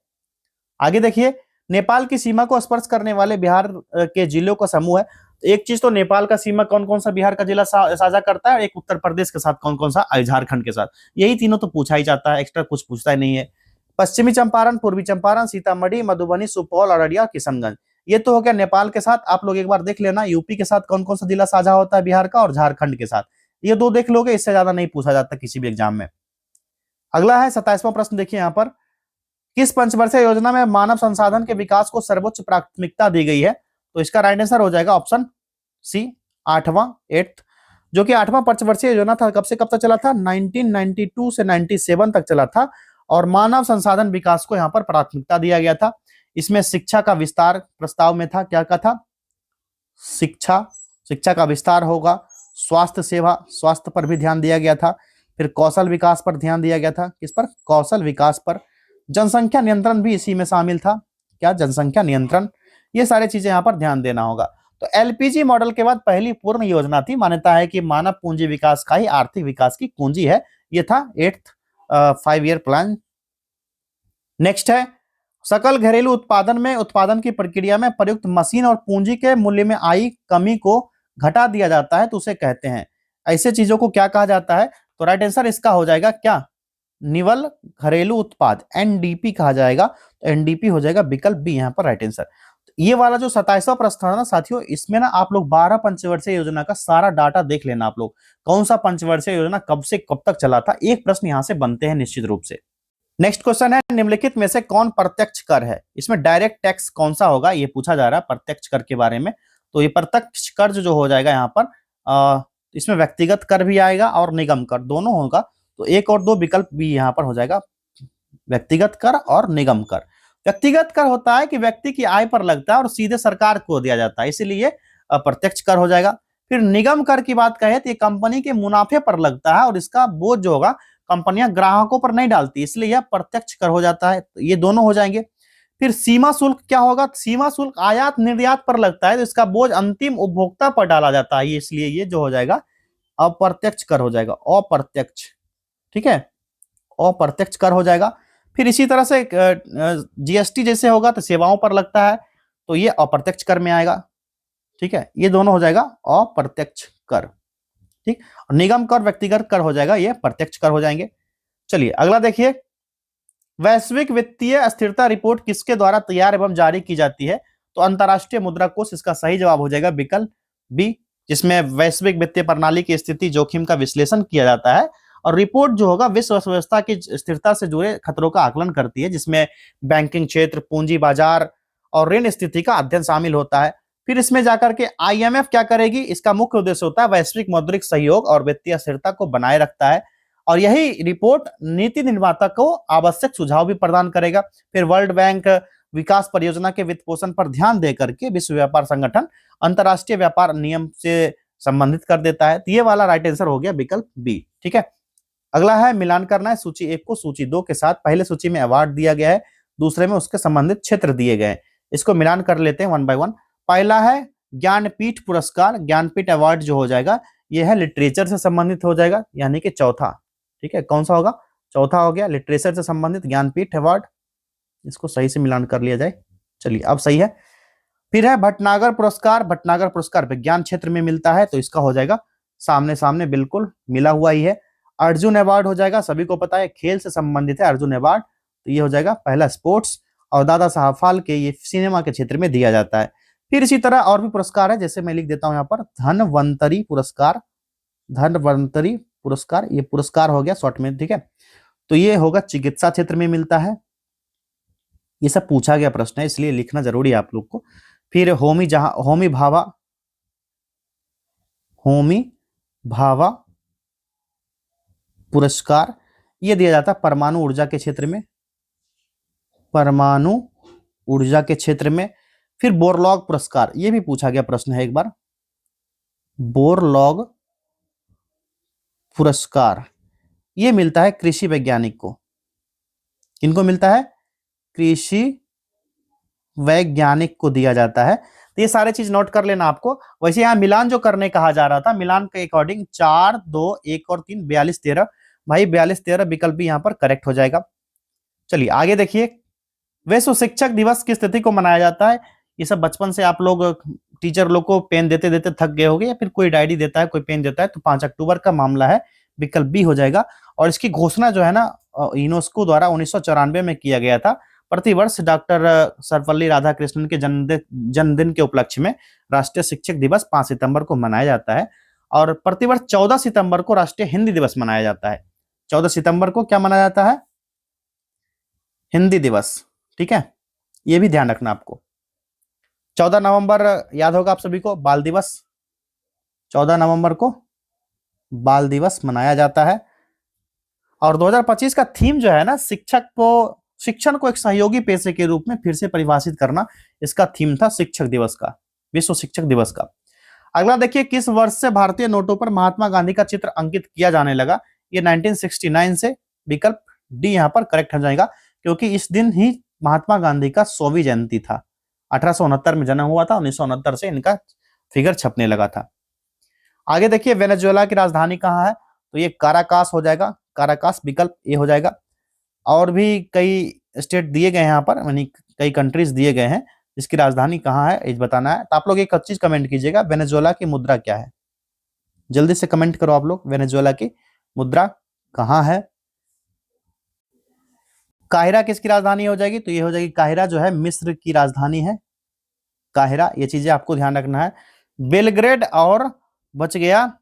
आगे देखिए, नेपाल की सीमा को स्पर्श करने वाले बिहार के जिलों का समूह है। एक चीज तो नेपाल का सीमा कौन कौन सा बिहार का जिला साझा करता है, एक उत्तर प्रदेश के साथ कौन कौन सा, झारखंड के साथ, यही तीनों तो पूछा ही जाता है, एक्स्ट्रा कुछ पूछता ही नहीं है। पश्चिमी चंपारण, पूर्वी चंपारण, सीतामढ़ी, मधुबनी, सुपौल, अररिया, किशनगंज, ये तो हो गया नेपाल के साथ। आप लोग एक बार देख लेना यूपी के साथ कौन कौन सा जिला साझा होता है बिहार का, और झारखंड के साथ, ये दो देख लोगे, इससे ज्यादा नहीं पूछा जाता किसी भी एग्जाम में। अगला है 27वां प्रश्न, देखिए यहाँ पर, किस पंचवर्षीय योजना में मानव संसाधन के विकास को सर्वोच्च प्राथमिकता दी गई है? तो इसका राइट आंसर हो जाएगा ऑप्शन सी, 8वां, 8th, जो कि 8वां पंचवर्षीय योजना था। कब से कब तक चला था? 1992 से 97 तक चला था, और मानव संसाधन विकास को यहाँ पर प्राथमिकता दिया गया था। इसमें शिक्षा का विस्तार प्रस्ताव में था, क्या था? शिक्षा का विस्तार होगा, स्वास्थ्य सेवा, स्वास्थ्य पर भी ध्यान दिया गया था, फिर कौशल विकास पर ध्यान दिया गया था, किस पर? कौशल विकास पर। जनसंख्या नियंत्रण भी इसी में शामिल था, क्या? जनसंख्या नियंत्रण, ये सारी चीजें यहाँ पर ध्यान देना होगा। तो एलपीजी मॉडल के बाद पहली पूर्ण योजना थी, मान्यता है कि मानव पूंजी विकास का ही आर्थिक विकास की कुंजी है, ये था 8th 5 ईयर प्लान। नेक्स्ट है, सकल घरेलू उत्पादन की प्रक्रिया में प्रयुक्त मशीन और पूंजी के मूल्य में आई कमी को घटा दिया जाता है, तो उसे कहते हैं, ऐसे चीजों को क्या कहा जाता है? तो राइट आंसर इसका हो जाएगा क्या? निवल घरेलू उत्पाद, एनडीपी कहा जाएगा। तो एनडीपी हो जाएगा विकल्प बी यहाँ पर राइट आंसर। ये वाला जो 27वां प्रश्न है ना साथियों, इसमें ना आप लोग 12 पंचवर्षीय योजना का सारा डाटा देख लेना। आप लोग कौन सा पंचवर्षीय योजना कब से कब तक चला था, एक प्रश्न यहां से बनते हैं निश्चित रूप से। नेक्स्ट क्वेश्चन है, निम्नलिखित में से कौन प्रत्यक्ष कर है? इसमें डायरेक्ट टैक्स कौन सा होगा, ये पूछा जा रहा है प्रत्यक्ष कर के बारे में। तो ये प्रत्यक्ष कर जो हो जाएगा यहाँ पर, इसमें व्यक्तिगत कर भी आएगा और निगम कर दोनों होगा। तो एक और दो विकल्प भी यहाँ पर हो जाएगा, व्यक्तिगत कर और निगम कर। व्यक्तिगत कर होता है कि व्यक्ति की आय पर लगता है और सीधे सरकार को दिया जाता है, इसीलिए अप्रत्यक्ष कर हो जाएगा। फिर निगम कर की बात कहें तो ये कंपनी के मुनाफे पर लगता है और इसका बोझ जो होगा कंपनियां ग्राहकों पर नहीं डालती, इसलिए यह प्रत्यक्ष कर हो जाता है। तो ये दोनों हो जाएंगे। फिर सीमा शुल्क क्या होगा? सीमा शुल्क आयात निर्यात पर लगता है तो इसका बोझ अंतिम उपभोक्ता पर डाला जाता है, इसलिए ये जो हो जाएगा अप्रत्यक्ष कर हो जाएगा, अप्रत्यक्ष। ठीक है, अप्रत्यक्ष कर हो जाएगा। फिर इसी तरह से जीएसटी जैसे होगा तो सेवाओं पर लगता है, तो ये अप्रत्यक्ष कर में आएगा। ठीक है, ये दोनों हो जाएगा अप्रत्यक्ष कर। ठीक, निगम कर व्यक्तिगत कर हो जाएगा, ये प्रत्यक्ष कर हो जाएंगे। चलिए अगला देखिए, वैश्विक वित्तीय स्थिरता रिपोर्ट किसके द्वारा तैयार एवं जारी की जाती है? तो अंतरराष्ट्रीय मुद्रा कोष इसका सही जवाब हो जाएगा विकल्प बी, जिसमें वैश्विक वित्तीय प्रणाली की स्थिति जोखिम का विश्लेषण किया जाता है और रिपोर्ट जो होगा विश्व अर्थव्यवस्था की स्थिरता से जुड़े खतरों का आकलन करती है, जिसमें बैंकिंग क्षेत्र, पूंजी बाजार और ऋण स्थिति का अध्ययन शामिल होता है। फिर इसमें जाकर के आईएमएफ क्या करेगी? इसका मुख्य उद्देश्य होता है वैश्विक मौद्रिक सहयोग और वित्तीय स्थिरता को बनाए रखता है और यही रिपोर्ट नीति निर्माता को आवश्यक सुझाव भी प्रदान करेगा। फिर वर्ल्ड बैंक विकास परियोजना के वित्त पोषण पर ध्यान देकर के विश्व व्यापार संगठन अंतरराष्ट्रीय व्यापार नियम से संबंधित कर देता है। तो ये वाला राइट आंसर हो गया विकल्प बी। ठीक है, अगला है मिलान करना है सूची 1 को सूची 2 के साथ। पहले सूची में अवार्ड दिया गया है, दूसरे में उसके संबंधित क्षेत्र दिए गए हैं। इसको मिलान कर लेते हैं वन बाय वन। पहला है ज्ञानपीठ पुरस्कार, ज्ञानपीठ अवार्ड जो हो जाएगा यह है लिटरेचर से संबंधित हो जाएगा, यानी कि चौथा। ठीक है, कौन सा होगा? चौथा हो गया, लिटरेचर से संबंधित ज्ञानपीठ अवार्ड। इसको सही से मिलान कर लिया जाए। चलिए अब सही है। फिर है भटनागर पुरस्कार, भटनागर पुरस्कार विज्ञान क्षेत्र में मिलता है, तो इसका हो जाएगा सामने सामने बिल्कुल मिला हुआ ही है। अर्जुन अवार्ड हो जाएगा, सभी को पता है खेल से संबंधित है अर्जुन अवार्ड, तो ये हो जाएगा पहला स्पोर्ट्स। और दादा साहब फाल्के ये सिनेमा के क्षेत्र में दिया जाता है। फिर इसी तरह और भी पुरस्कार है, जैसे मैं लिख देता हूं यहाँ पर धनवंतरी पुरस्कार, धनवंतरी पुरस्कार ये पुरस्कार हो गया शॉर्ट में। ठीक है, तो ये होगा चिकित्सा क्षेत्र में मिलता है। ये सब पूछा गया प्रश्न है, इसलिए लिखना जरूरी है आप लोग को। फिर होमी भाभा, होमी भाभा पुरस्कार ये दिया जाता है परमाणु ऊर्जा के क्षेत्र में, परमाणु ऊर्जा के क्षेत्र में। फिर बोरलॉग पुरस्कार ये भी पूछा गया प्रश्न है एक बार, बोरलॉग पुरस्कार ये मिलता है कृषि वैज्ञानिक को। किनको मिलता है? कृषि वैज्ञानिक को दिया जाता है। तो ये सारे चीज नोट कर लेना आपको। वैसे यहाँ मिलान जो करने कहा जा रहा था, मिलान के अकॉर्डिंग 4, 2, 1 और 3 42, 13 भाई 42, 13 विकल्प भी यहाँ पर करेक्ट हो जाएगा। चलिए आगे देखिए, विश्व शिक्षक दिवस किस तिथि को मनाया जाता है? ये सब बचपन से आप लोग टीचर लोग को पेन देते देते थक गए होंगे, या फिर कोई डायरी देता है कोई पेन देता है, तो 5 अक्टूबर का मामला है, विकल्प बी हो जाएगा। और इसकी घोषणा जो है ना यूनेस्को द्वारा 1994 में किया गया था। प्रतिवर्ष डॉक्टर सर्वपल्ली राधाकृष्णन के जन्मदिन के उपलक्ष्य में राष्ट्रीय शिक्षक दिवस 5 सितंबर को मनाया जाता है और प्रतिवर्ष 14 सितंबर को राष्ट्रीय हिंदी दिवस मनाया जाता है। 14 सितंबर को क्या मनाया जाता है? हिंदी दिवस। ठीक है, ये भी ध्यान रखना आपको। 14 नवंबर याद होगा आप सभी को, बाल दिवस। 14 नवंबर को बाल दिवस मनाया जाता है। और 2025 का थीम जो है ना शिक्षण को एक सहयोगी पेशे के रूप में फिर से परिभाषित करना, इसका थीम था शिक्षक दिवस का, विश्व शिक्षक दिवस का। अगला देखिए, किस वर्ष से भारतीय नोटों पर महात्मा गांधी का चित्र अंकित किया जाने लगा? ये 1969 से, विकल्प डी यहाँ पर करेक्ट हो जाएगा, क्योंकि इस दिन ही महात्मा गांधी का 100वीं जयंती था। 1869 में जन्म हुआ था, 1969 से इनका फिगर छपने लगा था। आगे देखिए, वेनेजुएला की राजधानी कहाँ है? तो ये काराकास हो जाएगा, काराकास विकल्प ए हो जाएगा। और भी कई स्टेट दिए गए हैं यहाँ पर, यानी कई कंट्रीज दिए गए हैं जिसकी राजधानी कहाँ है ये बताना है। तो आप लोग एक चीज कमेंट कीजिएगा, वेनेजुएला की मुद्रा क्या है? जल्दी से कमेंट करो आप लोग, वेनेजुएला की मुद्रा कहाँ है? काहिरा किसकी राजधानी हो जाएगी? तो ये हो जाएगी काहिरा जो है मिस्र की राजधानी है, काहिरा, ये चीजें आपको ध्यान रखना है। बेलग्रेड और बच गया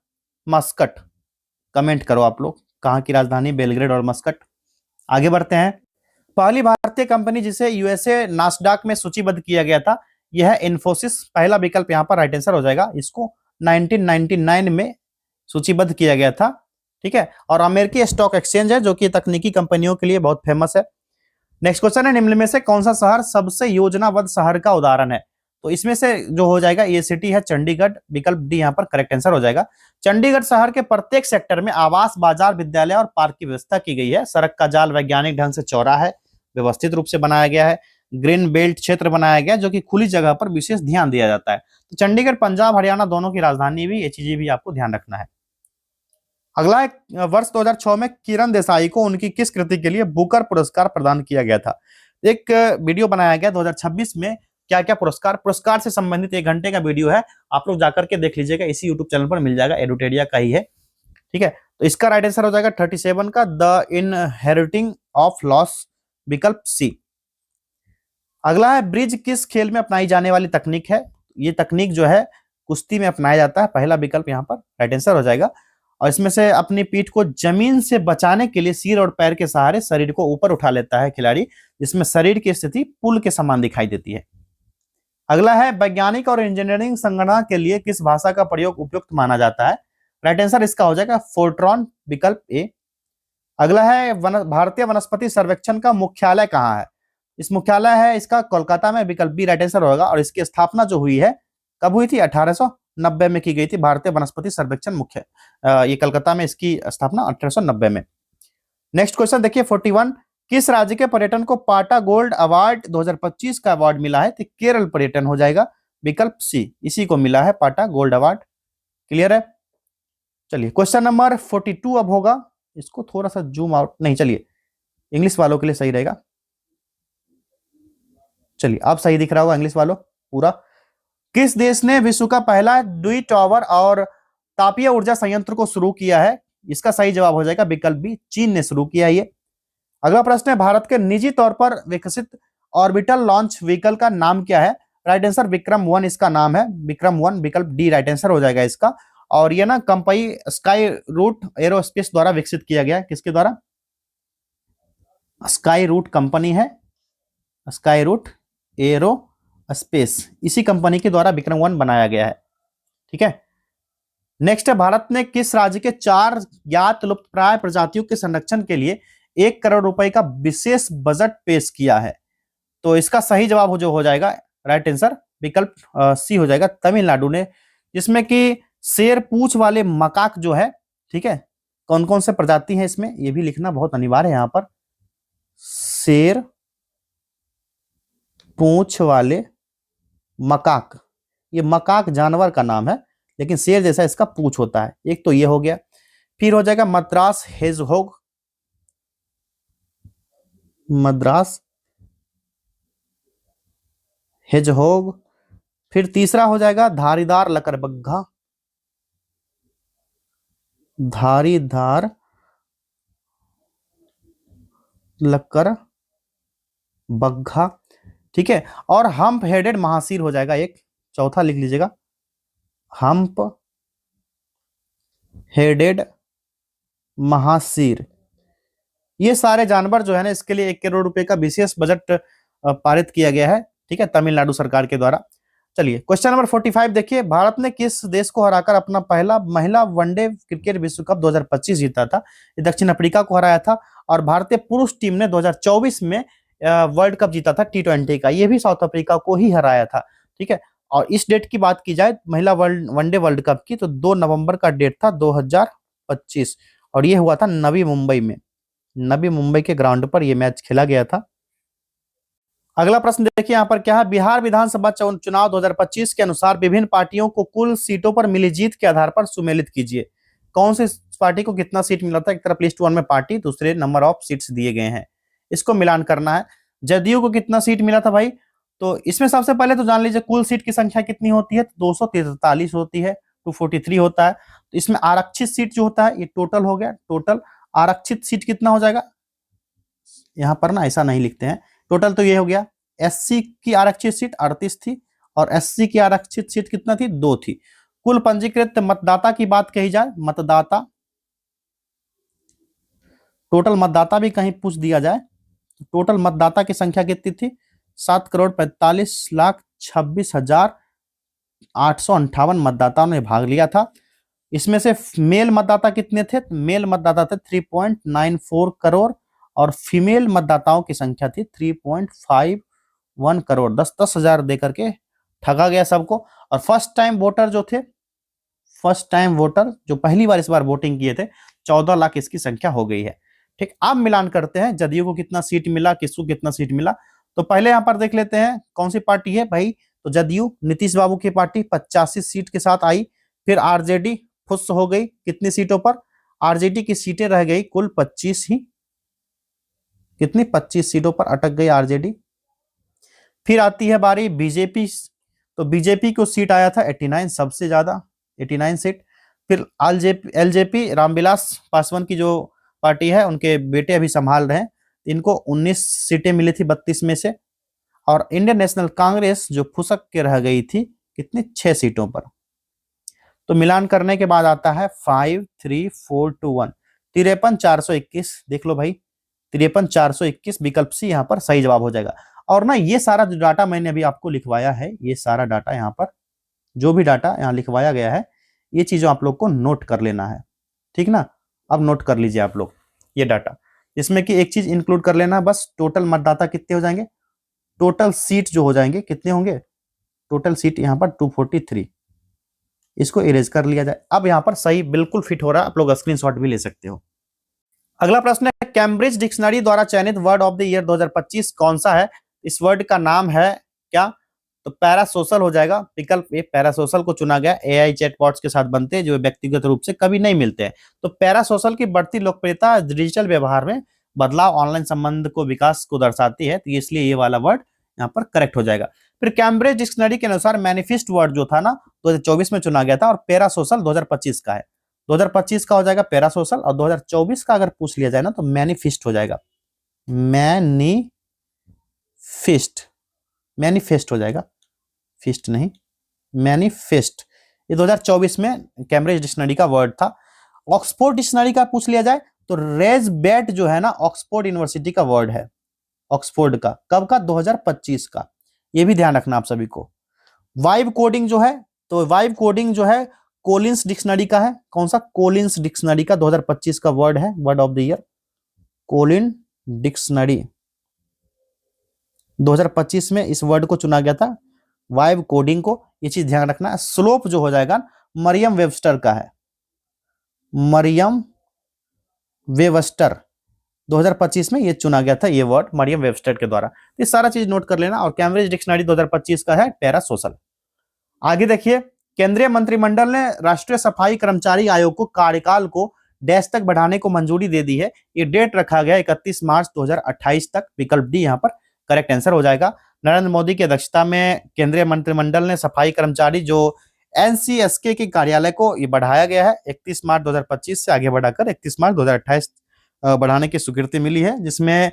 मस्कट। कमेंट करो आप लोग, कहाँ की राजधानी बेलग्रेड और मस्कट। आगे बढ़ते हैं। पहली भारतीय कंपनी जिसे यूएसए नास्डाक में सूचीबद्ध किया गया था, यह है इन्फोसिस। पहला विकल्प यहाँ पर राइट आंसर हो जाएगा। इसको 1999 में सूचीबद्ध किया गया था, ठीक है। और अमेरिकी स्टॉक एक्सचेंज है जो कि तकनीकी कंपनियों के लिए बहुत फेमस है। नेक्स्ट क्वेश्चन है, निम्न में से कौन सा शहर सबसे योजनाबद्ध शहर का उदाहरण है? तो इसमें से जो हो जाएगा ये सिटी है चंडीगढ़। विकल्प डी यहाँ पर करेक्ट आंसर हो जाएगा। चंडीगढ़ शहर के प्रत्येक सेक्टर में आवास, बाजार, विद्यालय और पार्क की व्यवस्था की गई है। सड़क का जाल वैज्ञानिक ढंग से चौड़ा है, व्यवस्थित रूप से बनाया गया है। ग्रीन बेल्ट क्षेत्र बनाया गया जो कि खुली जगह पर विशेष ध्यान दिया जाता है। तो चंडीगढ़ पंजाब हरियाणा दोनों की राजधानी भी, ये चीजें भी आपको ध्यान रखना है। अगला एक, वर्ष 2006 में किरण देसाई को उनकी किस कृति के लिए बुकर पुरस्कार प्रदान किया गया था? एक वीडियो बनाया गया 2026 में, क्या क्या पुरस्कार से संबंधित 1 घंटे का वीडियो है, आप लोग जाकर के देख लीजिएगा, इसी यूट्यूब चैनल पर मिल जाएगा, एडुटेरिया का ही है, ठीक है। तो इसका राइट आंसर हो जाएगा 37 का द इनहेरिटिंग ऑफ लॉस, विकल्प सी। अगला है, ब्रिज किस खेल में अपनाई जाने वाली तकनीक है? ये तकनीक जो है कुश्ती में अपनाया जाता है। पहला विकल्प यहाँ पर राइट आंसर हो जाएगा। और इसमें से अपनी पीठ को जमीन से बचाने के लिए सिर और पैर के सहारे शरीर को ऊपर उठा लेता है खिलाड़ी, जिसमें शरीर की स्थिति पुल के समान दिखाई देती है। अगला है, वैज्ञानिक और इंजीनियरिंग संगणना के लिए किस भाषा का प्रयोग उपयुक्त माना जाता है? राइट आंसर इसका हो जाएगा फोर्ट्रॉन, विकल्प ए। अगला है, भारतीय वनस्पति सर्वेक्षण का मुख्यालय कहाँ है? इस मुख्यालय है इसका कोलकाता में, विकल्प बी राइट आंसर होगा। और इसकी स्थापना जो हुई है, कब हुई थी? 1890 में की गई थी। भारतीय वनस्पति सर्वेक्षण मुख्य ये कलकत्ता में, इसकी स्थापना 1890 में। नेक्स्ट क्वेश्चन देखिए 41, किस राज्य के पर्यटन को पाटा गोल्ड अवार्ड 2025 का अवार्ड मिला है? तो केरल पर्यटन हो जाएगा, विकल्प सी, इसी को मिला है पाटा गोल्ड अवार्ड। क्लियर है? चलिए क्वेश्चन नंबर 42 अब होगा, इसको थोड़ा सा जूम आउट, नहीं चलिए इंग्लिश वालों के लिए सही रहेगा। चलिए अब सही दिख रहा होगा इंग्लिश वालों पूरा। किस देश ने विश्व का पहला द्वी टावर और तापीय ऊर्जा संयंत्र को शुरू किया है? इसका सही जवाब हो जाएगा विकल्प बी, चीन ने शुरू किया ये। अगला प्रश्न है, भारत के निजी तौर पर विकसित ऑर्बिटल लॉन्च व्हीकल का नाम क्या है? राइट आंसर विक्रम 1 इसका नाम है, विक्रम 1, विकल्प डी राइट आंसर हो जाएगा इसका। और ये ना कंपनी स्काई रूट एरोस्पेस द्वारा विकसित किया गया है। किसके द्वारा? स्काई रूट कंपनी है, स्काई रूट एरो स्पेस, इसी कंपनी के द्वारा विक्रम 1 बनाया गया है, ठीक है। नेक्स्ट है, भारत ने किस राज्य के 4 ज्ञात लुप्तप्राय प्रजातियों के संरक्षण के लिए 1 करोड़ रुपए का विशेष बजट पेश किया है? तो इसका सही जवाब जो हो जाएगा राइट आंसर विकल्प सी हो जाएगा, तमिलनाडु ने, जिसमें कि शेर पूंछ वाले मकाक जो है, ठीक है, कौन कौन से प्रजाति है इसमें, ये भी लिखना बहुत अनिवार्य है यहां पर। शेर पूंछ वाले मकाक, ये मकाक जानवर का नाम है, लेकिन शेर जैसा इसका पूंछ होता है। एक तो ये हो गया, फिर हो जाएगा मद्रास हेजहोग, मद्रास हेजहोग। फिर तीसरा हो जाएगा धारीदार लकड़बग्घा, धारीदार लकड़बग्घा, ठीक है। और हम्प हेडेड महासीर हो जाएगा एक, चौथा लिख लीजिएगा, हम्प हेडेड महासीर। ये सारे जानवर जो है ना, इसके लिए 1 करोड़ रुपए का विशेष बजट पारित किया गया है, ठीक है, तमिलनाडु सरकार के द्वारा। चलिए क्वेश्चन नंबर 45 देखिए, भारत ने किस देश को हराकर अपना पहला महिला वनडे क्रिकेट विश्व कप 2025 जीता था? ये दक्षिण अफ्रीका को हराया था। और भारतीय पुरुष टीम ने 2024 में वर्ल्ड कप जीता था T20 का, ये भी साउथ अफ्रीका को ही हराया था, ठीक है। और इस डेट की बात की जाए महिला वनडे वर्ल्ड कप की, तो 2 नवंबर का डेट था 2025, और ये हुआ था नवी मुंबई में, नवी मुंबई के ग्राउंड पर यह मैच खेला गया था। अगला प्रश्न देखिए यहाँ पर क्या है, बिहार विधानसभा चुनाव 2025 के अनुसार विभिन्न पार्टियों को कुल सीटों पर मिली जीत के आधार पर सुमेलित कीजिए। कौन सी पार्टी को कितना सीट मिला था? एक तरफ लिस्ट 1 में पार्टी, दूसरे नंबर ऑफ सीट्स दिए गए हैं, इसको मिलान करना है। जदयू को कितना सीट मिला था भाई? तो इसमें सबसे पहले तो जान लीजिए कुल सीट की संख्या कितनी होती है, 243 होती है, 243 होता है। तो इसमें आरक्षित सीट जो होता है, ये टोटल हो गया, टोटल आरक्षित सीट कितना हो जाएगा, यहाँ पर ना ऐसा नहीं लिखते हैं, टोटल तो ये हो गया। एससी की आरक्षित सीट 38 थी, और एससी की आरक्षित सीट कितना थी, 2 थी। कुल पंजीकृत मतदाता की बात कही जाए, मतदाता, टोटल मतदाता भी कहीं पूछ दिया जाए, टोटल मतदाता की संख्या कितनी थी, 7,45,26,858 मतदाताओं ने भाग लिया था। इसमें से मेल मतदाता कितने थे, मेल मतदाता थे 3.94 करोड़ और फीमेल मतदाताओं की संख्या थी 3.51 करोड़। 10-10 हजार देकर के ठगा गया सबको। और फर्स्ट टाइम वोटर जो थे, फर्स्ट टाइम वोटर जो पहली बार इस बार वोटिंग किए थे, 14 लाख इसकी संख्या हो गई है। ठीक, अब मिलान करते हैं जदयू को कितना सीट मिला, किसको कितना सीट मिला। तो पहले यहां पर देख लेते हैं कौन सी पार्टी है भाई, तो जदयू नीतीश बाबू की पार्टी 85 सीट के साथ आई। फिर आरजेडी खुश हो गई कितनी सीटों पर, आरजेडी की सीटें रह गई कुल 25 ही, कितनी 25 सीटों पर अटक गई आरजेडी। फिर आती है बारी बीजेपी, तो बीजेपी को सीट आया था 89, सबसे ज्यादा 89 सीट। फिर एलजेपी रामविलास पासवान की जो पार्टी है, उनके बेटे अभी संभाल रहे हैं, इनको 19 सीटें मिली थी 32 में से। और इंडियन नेशनल कांग्रेस जो फुसक के रह गई थी कितनी, 6 सीटों पर। तो मिलान करने के बाद आता है 5, 3, 4, 2, 1, 53,421। देख लो भाई, 53,421 विकल्प सी यहाँ पर सही जवाब हो जाएगा। और ना ये सारा जो डाटा मैंने अभी आपको लिखवाया है, ये सारा डाटा यहाँ पर जो भी डाटा यहाँ लिखवाया गया है, ये चीजों आप लोग को नोट कर लेना है, ठीक ना। अब नोट कर लीजिए आप लोग ये डाटा, इसमें कि एक चीज इंक्लूड कर लेना बस, टोटल मतदाता कितने हो जाएंगे, टोटल सीट जो हो जाएंगे कितने होंगे, टोटल सीट यहाँ पर 243, इसको इरेज कर लिया जाए। अब यहाँ पर सही बिल्कुल फिट हो रहा है, आप लोग स्क्रीनशॉट भी ले सकते हो। अगला प्रश्न है, कैम्ब्रिज डिक्शनरी द्वारा चयनित वर्ड ऑफ द ईयर 2025 कौन सा है। इस वर्ड का नाम है क्या, तो पैरासोशल हो जाएगा। विकल्प ए पैरासोशल को चुना गया। एआई चैटबॉट्स के साथ बनते हैं जो व्यक्तिगत रूप से कभी नहीं मिलते हैं। तो पैरासोशल की बढ़ती लोकप्रियता डिजिटल व्यवहार में बदलाव, ऑनलाइन संबंध को विकास को दर्शाती है, तो इसलिए ये वाला वर्ड यहाँ पर करेक्ट हो जाएगा। फिर कैम्ब्रिज डिक्शनरी के अनुसार मैनिफेस्ट वर्ड जो था ना 2024 में चुना गया था, और पैरासोशल 2025 का है। 2025 का हो जाएगा पैरासोशल, और 2024 का अगर पूछ लिया जाए ना तो मैनिफेस्ट हो जाएगा। मैनिफेस्ट हो जाएगा, फिस्ट नहीं, मैनिफेस्ट। ये 2024 में कैम्ब्रिज डिक्शनरी का वर्ड था। ऑक्सफोर्ड डिक्शनरी का पूछ लिया जाए तो रेज बेट जो है ना, ऑक्सफोर्ड यूनिवर्सिटी का वर्ड है, ऑक्सफोर्ड का। कब का, 2025 का, ये भी ध्यान रखना आप सभी को। वाइब कोडिंग जो है, तो वाइब कोडिंग जो है कोलिंस डिक्शनरी का है। कौन सा, कोलिंस डिक्शनरी का 2025 का वर्ड है, word of the year Colin dictionary. 2025 में इस वर्ड को चुना गया था, वाइब कोडिंग को, ये चीज ध्यान रखना है। स्लोप जो हो जाएगा मरियम वेबस्टर का है, मरियम वेबस्टर 2025 में ये चुना गया था, ये वर्ड मरियम वेबस्टर के द्वारा। ये सारा चीज नोट कर लेना। और कैम्ब्रिज डिक्शनरी 2025 का है पैरासोशल। आगे देखिए, केंद्रीय मंत्रिमंडल ने राष्ट्रीय सफाई कर्मचारी आयोग को कार्यकाल को डैश तक बढ़ाने को मंजूरी दे दी है। ये डेट रखा गया 31 मार्च 2028 तक। विकल्प डी यहाँ पर करेक्ट आंसर हो जाएगा। नरेंद्र मोदी की अध्यक्षता में केंद्रीय मंत्रिमंडल ने सफाई कर्मचारी जो एनसीएसके के कार्यालय को ये बढ़ाया गया है 31 मार्च 2025 से आगे बढ़ाकर 31 मार्च 2028 बढ़ाने की स्वीकृति मिली है, जिसमें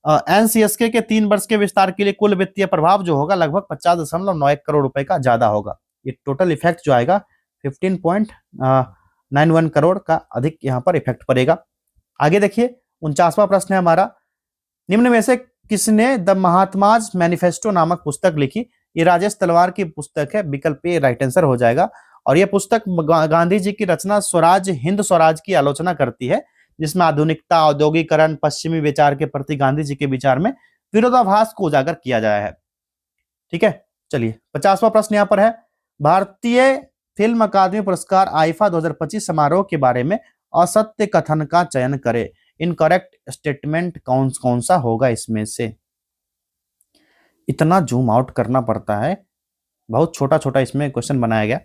एनसीएसके के 3 वर्ष के विस्तार के लिए कुल वित्तीय प्रभाव जो होगा लगभग 50.91 करोड़ रुपए का ज्यादा होगा। ये टोटल इफेक्ट जो आएगा 15.91 करोड़ का अधिक यहाँ पर इफेक्ट पड़ेगा। आगे देखिए, 49वां प्रश्न है हमारा, निम्न में से किसने द महात्माज मैनिफेस्टो नामक पुस्तक लिखी। ये राजेश तलवार की पुस्तक है। विकल्प ए राइट आंसर हो जाएगा। और यह पुस्तक गांधी जी की रचना स्वराज, हिंद स्वराज की आलोचना करती है, जिसमें आधुनिकता, औद्योगिकरण, पश्चिमी विचार के प्रति गांधी जी के विचार में विरोधाभास को उजागर किया गया है। ठीक है, चलिए 50वां प्रश्न यहाँ पर है, भारतीय फिल्म अकादमी पुरस्कार आईफा 2025 समारोह के बारे में असत्य कथन का चयन करे। इनकरेक्ट स्टेटमेंट कौन सा होगा इसमें से। इतना जूम आउट करना पड़ता है, बहुत छोटा छोटा इसमें क्वेश्चन बनाया गया।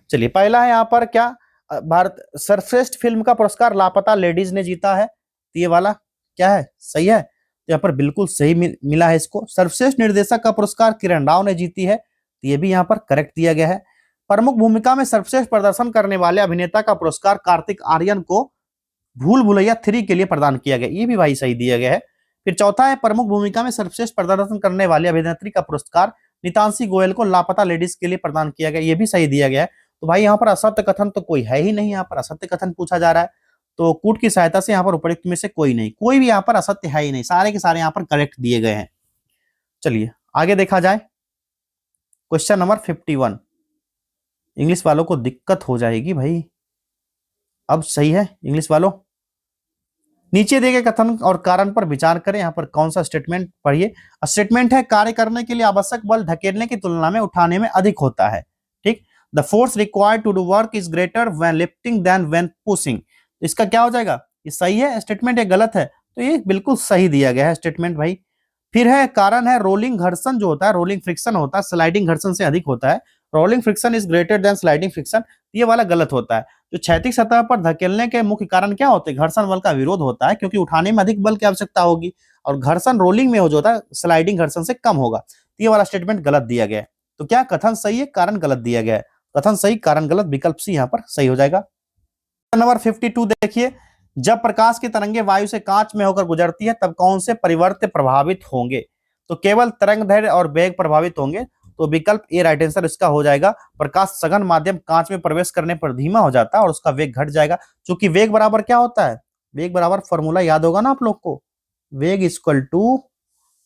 चलिए, पहला है यहाँ पर क्या, भारत सर्वश्रेष्ठ फिल्म का पुरस्कार लापता लेडीज ने जीता है। तो ये वाला क्या है, सही है, तो यहाँ पर बिल्कुल सही मिला है इसको। सर्वश्रेष्ठ निर्देशक का पुरस्कार किरण राव ने जीती है, तो ये भी यहाँ पर करेक्ट दिया गया है। प्रमुख भूमिका में सर्वश्रेष्ठ प्रदर्शन करने वाले अभिनेता का पुरस्कार कार्तिक आर्यन को भूल भुलैया 3 के लिए प्रदान किया गया, ये भी भाई सही दिया गया है। फिर चौथा है, प्रमुख भूमिका में सर्वश्रेष्ठ प्रदर्शन करने वाली अभिनेत्री का पुरस्कार नितांशी गोयल को लापता लेडीज के लिए प्रदान किया गया, ये भी सही दिया गया है। तो भाई यहाँ पर असत्य कथन तो कोई है ही नहीं, यहाँ पर असत्य कथन पूछा जा रहा है, तो कूट की सहायता से यहाँ पर उपयुक्त में से कोई नहीं, कोई भी यहाँ पर असत्य है ही नहीं, सारे के सारे यहाँ पर करेक्ट दिए गए हैं। चलिए आगे देखा जाए, क्वेश्चन नंबर 51। इंग्लिश वालों को दिक्कत हो जाएगी भाई, अब सही है इंग्लिश वालों। नीचे दिए गए कथन और कारण पर विचार करें। यहाँ पर कौन सा स्टेटमेंट पढ़िए। स्टेटमेंट है कार्य करने के लिए आवश्यक बल धकेलने की तुलना में उठाने में अधिक होता है। ठीक, the force required to do work is greater when lifting than when pushing. इसका क्या हो जाएगा, ये सही है स्टेटमेंट, ये गलत है, तो ये बिल्कुल सही दिया गया है स्टेटमेंट भाई। फिर है कारण है रोलिंग घर्षण जो होता है, रोलिंग फ्रिक्शन होता है, स्लाइडिंग घर्षण से अधिक होता है। Rolling friction is greater than sliding friction, ये वाला गलत होता है। जो क्षैतिज सतह पर धकेलने के मुख्य कारण क्या होते हैं, घर्षण बल का विरोध होता है, क्योंकि उठाने में अधिक बल की आवश्यकता होगी, और घर्षण रोलिंग में हो जो होता है स्लाइडिंग घर्षण से कम होगा। ये वाला स्टेटमेंट गलत दिया गया है। तो क्या कथन सही है, कारण गलत दिया गया है। कथन सही, कारण गलत, विकल्प सी यहाँ पर सही हो जाएगा। नंबर 52 देखिए, जब प्रकाश की तरंगे वायु से कांच में होकर गुजरती है तब कौन से परिवर्त प्रभावित होंगे। तो केवल तरंग दैर्ध्य और वेग प्रभावित होंगे, तो विकल्प ए राइट आंसर इसका हो जाएगा। प्रकाश सघन माध्यम कांच में प्रवेश करने पर धीमा हो जाता है और उसका वेग घट जाएगा, क्योंकि वेग बराबर क्या होता है, वेग बराबर फॉर्मूला याद होगा ना आप लोग को, वेग इक्वल टू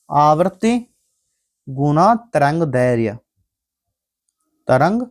आवृत्ति गुना तरंग दैर्घ्य, तरंग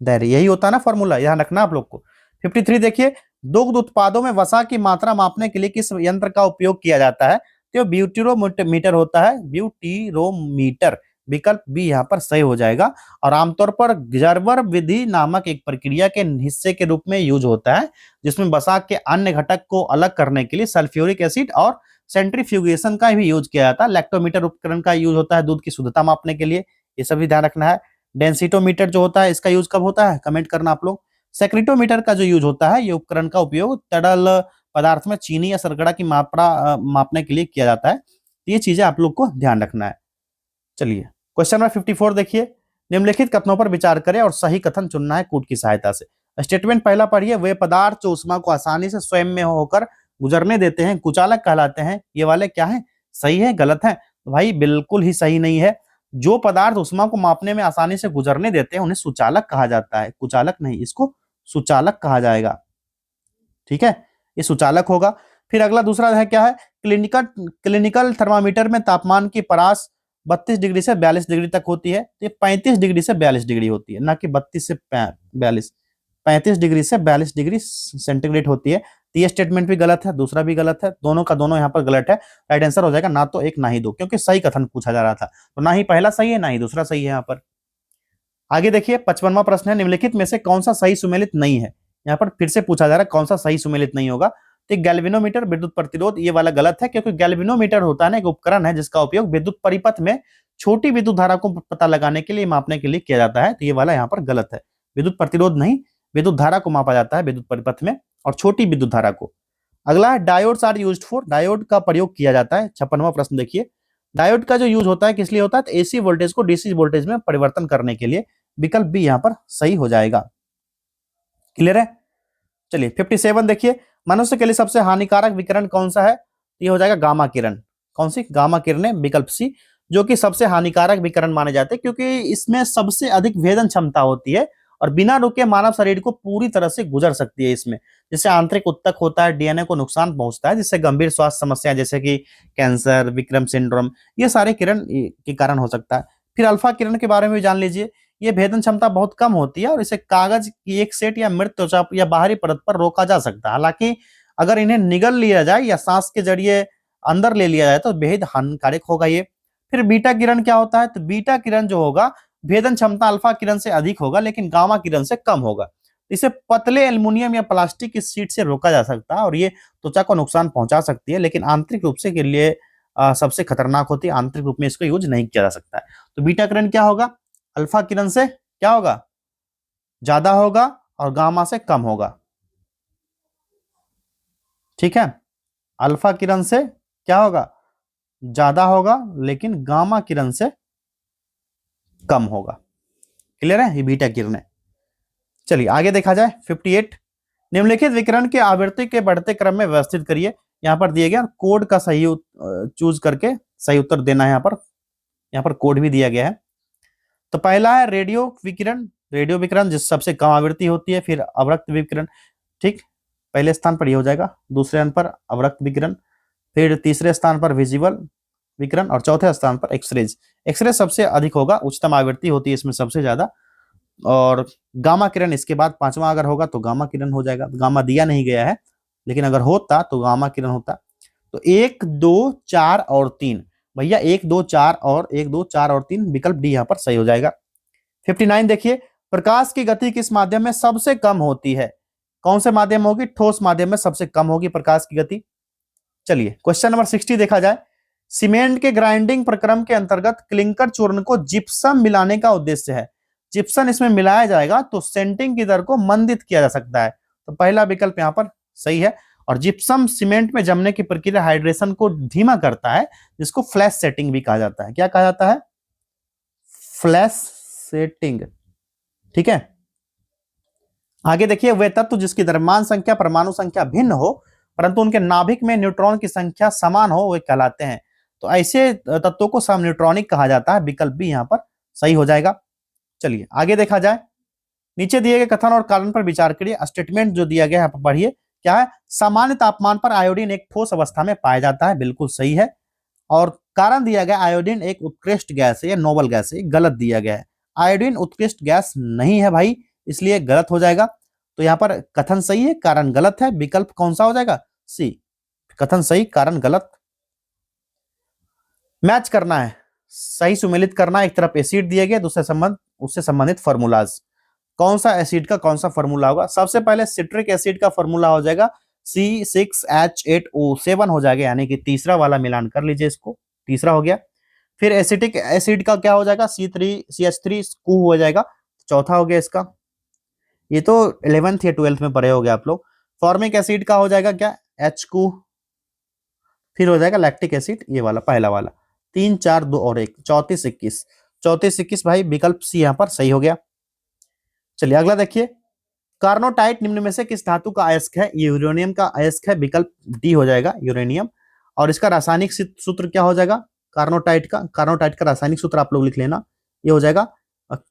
दैर्घ्य यही होता है ना फॉर्मूला, ध्यान रखना आप लोग को। 53 देखिए, दुग्ध उत्पादों में वसा की मात्रा मापने के लिए किस यंत्र का उपयोग किया जाता है। तो ब्यूटीरोमीटर होता है, ब्यूटीरोमीटर, विकल्प बी यहाँ पर सही हो जाएगा। और आमतौर पर जर्बर विधि नामक एक प्रक्रिया के हिस्से के रूप में यूज होता है, जिसमें वसा के अन्य घटक को अलग करने के लिए सल्फ्यूरिक एसिड और सेंट्रीफ्यूगेशन का भी यूज किया जाता है। लैक्टोमीटर उपकरण का यूज होता है दूध की शुद्धता मापने के लिए, ये सभी ध्यान रखना है। डेंसिटोमीटर जो होता है इसका यूज कब होता है, कमेंट करना आप लोग। सेक्रेटोमीटर का जो यूज होता है, ये उपकरण का उपयोग तरल पदार्थ में चीनी या शर्करा की मात्रा मापने के लिए किया जाता है। ये चीजें आप लोग को ध्यान रखना है। चलिए क्वेश्चन नंबर 54 देखिए, निम्नलिखित कथनों पर विचार करें और सही कथन चुनना है कूट की सहायता से। स्टेटमेंट पहला पढ़िए, वे पदार्थ जो ऊष्मा को आसानी से स्वयं में होकर गुजरने देते हैं कुचालक कहलाते हैं। ये वाले क्या है, सही है गलत है, तो भाई बिल्कुल ही सही नहीं है। जो पदार्थ ऊष्मा को मापने में आसानी से गुजरने देते हैं उन्हें सुचालक कहा जाता है, कुचालक नहीं, इसको सुचालक कहा जाएगा। ठीक है, ये सुचालक होगा। फिर अगला दूसरा है क्या है, क्लिनिकल थर्मामीटर में तापमान की परास 32 डिग्री से 42 डिग्री तक होती है, तो ये 35 डिग्री से 42 डिग्री होती है, ना कि 32 से 42, 35 डिग्री से 42 डिग्री सेंटीग्रेड होती है। तो ये स्टेटमेंट भी गलत है, दूसरा भी गलत है, दोनों का दोनों यहाँ पर गलत है। राइट आंसर हो जाएगा ना तो एक ना ही दो, क्योंकि सही कथन पूछा जा रहा था, तो ना ही पहला सही है ना ही दूसरा सही है यहाँ पर। आगे देखिए 55वां प्रश्न है, निम्नलिखित में से कौन सा सही सुमेलित नहीं है। यहाँ पर फिर से पूछा जा रहा है कौन सा सही सुमेलित नहीं होगा। तो गैल्वेनोमीटर विद्युत प्रतिरोध, ये वाला गलत है, क्योंकि गैल्वेनोमीटर होता है ना एक उपकरण है जिसका उपयोग विद्युत परिपथ में छोटी विद्युत धारा को पता लगाने के लिए, मापने के लिए किया जाता है। तो ये वाला यहाँ पर गलत है, विद्युत प्रतिरोध नहीं, विद्युत धारा को मापा जाता है विद्युत परिपथ में, और छोटी विद्युत धारा को। अगला है diodes are used for, diode का प्रयोग किया जाता है। 56वां प्रश्न देखिए, डायोड का जो यूज होता है किस लिए होता है, तो एसी वोल्टेज को डीसी वोल्टेज में परिवर्तन करने के लिए। विकल्प बी यहाँ पर सही हो जाएगा। क्लियर है। चलिए 57 देखिए, मनुष्य के लिए सबसे हानिकारक विकिरण कौन सा है, ये हो जाएगा गामा किरण। कौन सी, गामा किरणें, विकल्प सी, जो कि सबसे हानिकारक विकिरण माने जाते हैं, क्योंकि इसमें सबसे अधिक भेदन क्षमता होती है और बिना रुके मानव शरीर को पूरी तरह से गुजर सकती है इसमें। जिससे आंतरिक उत्तक होता है, डीएनए को नुकसान पहुंचता है, जिससे गंभीर स्वास्थ्य समस्या जैसे कि कैंसर, विक्रम सिंड्रोम, ये सारे किरण के कारण हो सकता है। फिर अल्फा किरण के बारे में भी जान लीजिए, ये भेदन क्षमता बहुत कम होती है और इसे कागज की एक सेट या मृत त्वचा या बाहरी परत पर रोका जा सकता है। हालांकि अगर इन्हें निगल लिया जाए या सांस के जरिए अंदर ले लिया जाए तो बेहद हानिकारक होगा ये। फिर बीटा किरण क्या होता है, तो बीटा किरण जो होगा भेदन क्षमता अल्फा किरण से अधिक होगा लेकिन गामा किरण से कम होगा। इसे पतले एल्युमिनियम या प्लास्टिक की शीट से रोका जा सकता है और ये त्वचा को नुकसान पहुंचा सकती है, लेकिन आंतरिक रूप से के लिए सबसे खतरनाक होती है, आंतरिक रूप में इसको यूज नहीं किया जा सकता है। तो बीटा किरण क्या होगा, अल्फा किरण से क्या होगा, ज्यादा होगा और गामा से कम होगा। ठीक है, अल्फा किरण से क्या होगा, ज्यादा होगा, लेकिन गामा किरण से कम होगा। क्लियर है, ये बीटा किरण है। चलिए आगे देखा जाए 58, निम्नलिखित विकिरण के आवृत्ति के बढ़ते क्रम में व्यवस्थित करिए। यहां पर दिए गया कोड का सही चूज करके सही उत्तर देना है। यहाँ पर कोड भी दिया गया है। तो पहला है रेडियो विकिरण, रेडियो विकिरण जिस सबसे कम आवृत्ति होती है, फिर अवरक्त विकिरण, ठीक, पहले स्थान पर ये हो जाएगा, दूसरे स्थान पर अवरक्त विकिरण, फिर तीसरे स्थान पर विजिबल विकिरण और चौथे स्थान पर एक्सरेज। एक्सरे सबसे अधिक होगा, उच्चतम आवृत्ति होती है इसमें सबसे ज्यादा, और गामा किरण इसके बाद पांचवा अगर होगा तो गामा किरण हो जाएगा। गामा दिया नहीं गया है, लेकिन अगर होता तो गामा किरण होता। तो 1 2 4 और 3, भैया 1 2 4 और 1 2 4 और 3, विकल्प डी यहां पर सही हो जाएगा। 59 देखिए, प्रकाश की गति किस माध्यम में सबसे कम होती है? कौन से माध्यम होगी? ठोस माध्यम में सबसे कम होगी प्रकाश की गति। चलिए क्वेश्चन नंबर 60 देखा जाए। सीमेंट के ग्राइंडिंग प्रक्रम के अंतर्गत क्लिंकर चूर्ण को जिप्सम मिलाने का उद्देश्य है। जिप्सम इसमें मिलाया जाएगा तो सेंटिंग की दर को मंदित किया जा सकता है। तो पहला विकल्प यहां पर सही है। और जिप्सम सीमेंट में जमने की प्रक्रिया हाइड्रेशन को धीमा करता है, जिसको फ्लैश सेटिंग भी कहा जाता है। क्या कहा जाता है? Flash setting. ठीक है, आगे देखिए, वे तत्व जिसकी द्रव्यमान संख्या परमाणु संख्या भिन्न हो परंतु उनके नाभिक में न्यूट्रॉन की संख्या समान हो, वे कहलाते हैं। तो ऐसे तत्वों को समन्यूट्रॉनिक कहा जाता है। विकल्प भी यहां पर सही हो जाएगा। चलिए आगे देखा जाए। नीचे दिए गए कथन और कारण पर विचार करिए। स्टेटमेंट जो दिया गया है पढ़िए, क्या है? सामान्य तापमान पर आयोडीन एक ठोस अवस्था में पाया जाता है, बिल्कुल सही है। और कारण दिया गया आयोडीन एक उत्कृष्ट गैस है या नोबल गैस है, गलत दिया गया है। आयोडीन उत्कृष्ट गैस नहीं है भाई, इसलिए गलत हो जाएगा। तो यहां पर कथन सही है, कारण गलत है। विकल्प कौन सा हो जाएगा? सी। कथन सही, कारण गलत। मैच करना है, सही सुमेलित करना। एक तरफ एसिड दिए गए, दूसरे संबंध उससे संबंधित फॉर्मूलाज। कौन सा एसिड का कौन सा फॉर्मूला होगा? सबसे पहले सिट्रिक एसिड का फॉर्मूला हो जाएगा C6H8O7 हो जाएगा, यानी कि तीसरा वाला मिलान कर लीजिए इसको, तीसरा हो गया। फिर एसिटिक एसिड का क्या हो जाएगा? C3CH3 हो जाएगा, चौथा हो गया इसका। ये तो 11th या 12th में पढ़े हो गए आप लोग। फॉर्मिक एसिड का हो जाएगा क्या? H2। फिर हो जाएगा लैक्टिक एसिड, ये वाला पहला वाला। 3 4 2 और 1, 34 21, 34 21 भाई, विकल्प सी यहां पर सही हो गया। चलिए अगला देखिए। कार्नोटाइट निम्न में से किस धातु का अयस्क है? यूरेनियम का अयस्क है, विकल्प डी हो जाएगा, यूरेनियम। और इसका रासायनिक सूत्र क्या हो जाएगा? कार्नोटाइट का रासायनिक सूत्र आप लोग लिख लेना, ये हो जाएगा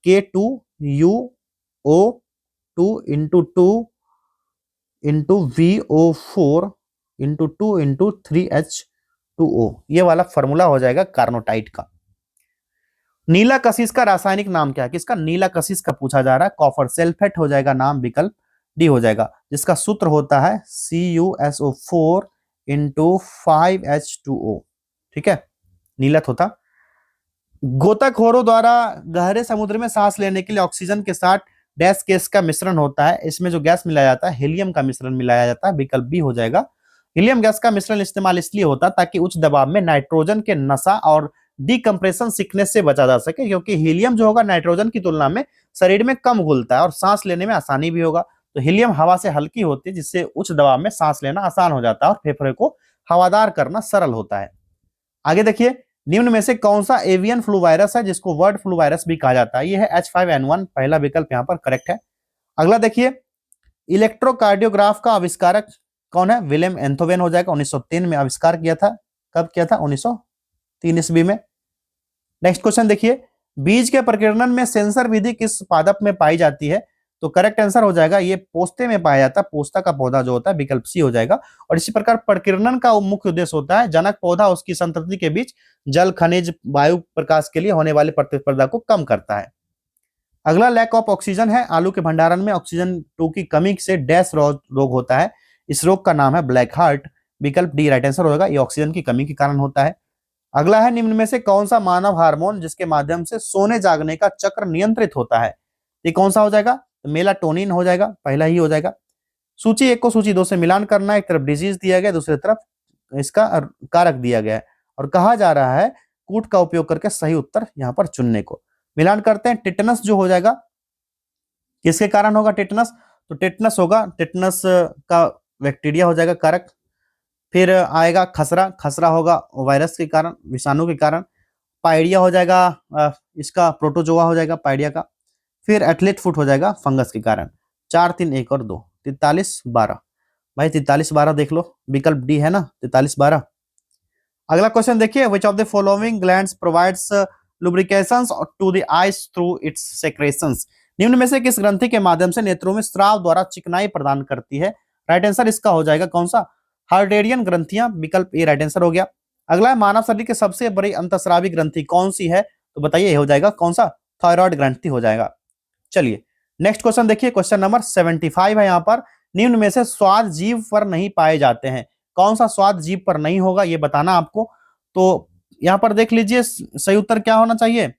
K2UO2 into 2 into VO4 into 2 into 3H2O, ये वाला फॉर्मूला हो जाएगा कार्नोटाइट का। नीला कशिश का रासायनिक नाम क्या है? किसका? नीला कशिश का पूछा जा रहा है। कॉपर सल्फेट हो जाएगा नाम, विकल्प डी हो जाएगा, जिसका सूत्र होता है CuSO4 इंटू 5H2O। ठीक है, नीलत होता। गोताखोरों द्वारा गहरे समुद्र में सांस लेने के लिए ऑक्सीजन के साथ डैश गैस का मिश्रण होता है। इसमें जो गैस मिलाया जाता है, हीलियम का मिश्रण मिलाया जाता है, विकल्प बी हो जाएगा। हीलियम गैस का मिश्रण इस्तेमाल इसलिए होता है ताकि उच्च दबाव में नाइट्रोजन के नशा और डिकम्प्रेशन सिकनेस से बचा जा सके, क्योंकि हीलियम जो होगा नाइट्रोजन की तुलना में शरीर में कम घुलता है और सांस लेने में आसानी भी होगा। तो हीलियम हवा से हल्की होती है, जिससे उच्च दबाव में सांस लेना आसान हो जाता है और फेफड़े को हवादार करना सरल होता है। आगे देखिए, निम्न में से कौन सा एवियन फ्लू वायरस है जिसको बर्ड फ्लू वायरस भी कहा जाता है? ये है H5N1, पहला विकल्प यहाँ पर करेक्ट है। अगला देखिए, इलेक्ट्रोकार्डियोग्राफ का आविष्कारक कौन है? विलियम एंथोवेन हो जाएगा, 1903 में आविष्कार किया था। कब किया था? 1903 ईस्वी में। नेक्स्ट क्वेश्चन देखिए, बीज के प्रकीर्णन में सेंसर विधि किस पादप में पाई जाती है? तो करेक्ट आंसर हो जाएगा, ये पोस्ते में पाया जाता है, पोस्ता का पौधा जो होता है, विकल्प सी हो जाएगा। और इसी प्रकार प्रकीर्णन का मुख्य उद्देश्य होता है जनक पौधा उसकी संतति के बीच जल, खनिज, वायु, प्रकाश के लिए होने वाली प्रतिस्पर्धा को कम करता है। अगला लैक ऑफ ऑक्सीजन है। आलू के भंडारण में ऑक्सीजन 2 की कमी से डैश रोग होता है। इस रोग का नाम है ब्लैक हार्ट, विकल्प डी राइट आंसर होगा, ये ऑक्सीजन की कमी के कारण होता है। अगला है, निम्न में से कौन सा मानव हार्मोन जिसके माध्यम से सोने जागने का चक्र नियंत्रित होता है? ये कौन सा हो जाएगा? तो मेलाटोनिन हो जाएगा, पहला ही हो जाएगा। सूची 1 को सूची 2 से मिलान करना है। एक तरफ डिजीज दिया गया, दूसरी तरफ इसका कारक दिया गया है और कहा जा रहा है कूट का उपयोग करके सही उत्तर यहां पर चुनने को। मिलान करते हैं। टिटनस जो हो जाएगा, किसके कारण होगा टिटनस? तो टिटनस होगा, टिटनस का बैक्टीरिया हो जाएगा कारक। फिर आएगा खसरा, खसरा होगा वायरस के कारण, विषाणु के कारण। पाइडिया हो जाएगा, इसका प्रोटोजोआ हो जाएगा पाइडिया का। फिर एथलीट फुट हो जाएगा फंगस के कारण। 4 3 1 और 2, 43 12 भाई, 43 12 देख लो, विकल्प डी है ना, 43 12। अगला क्वेश्चन देखिए, which of the following glands provides lubrications to the eyes through its secretions। निम्न में से किस ग्रंथि के माध्यम से नेत्रों में स्राव द्वारा चिकनाई प्रदान करती है? राइट आंसर इसका हो जाएगा कौन सा? हार्टेरियन ग्रंथियां, विकल्प ए राइट आंसर हो गया। अगला है मानव शरीर की सबसे बड़ी अंतःस्रावी ग्रंथि कौन सी है? तो बताइए हो जाएगा कौन सा? थायराइड ग्रंथि हो जाएगा। चलिए नेक्स्ट क्वेश्चन देखिए, क्वेश्चन नंबर 75 है यहाँ पर। निम्न में से स्वाद जीभ पर नहीं पाए जाते हैं, कौन सा स्वाद जीभ पर नहीं होगा ये बताना आपको। तो यहाँ पर देख लीजिए सही उत्तर क्या होना चाहिए।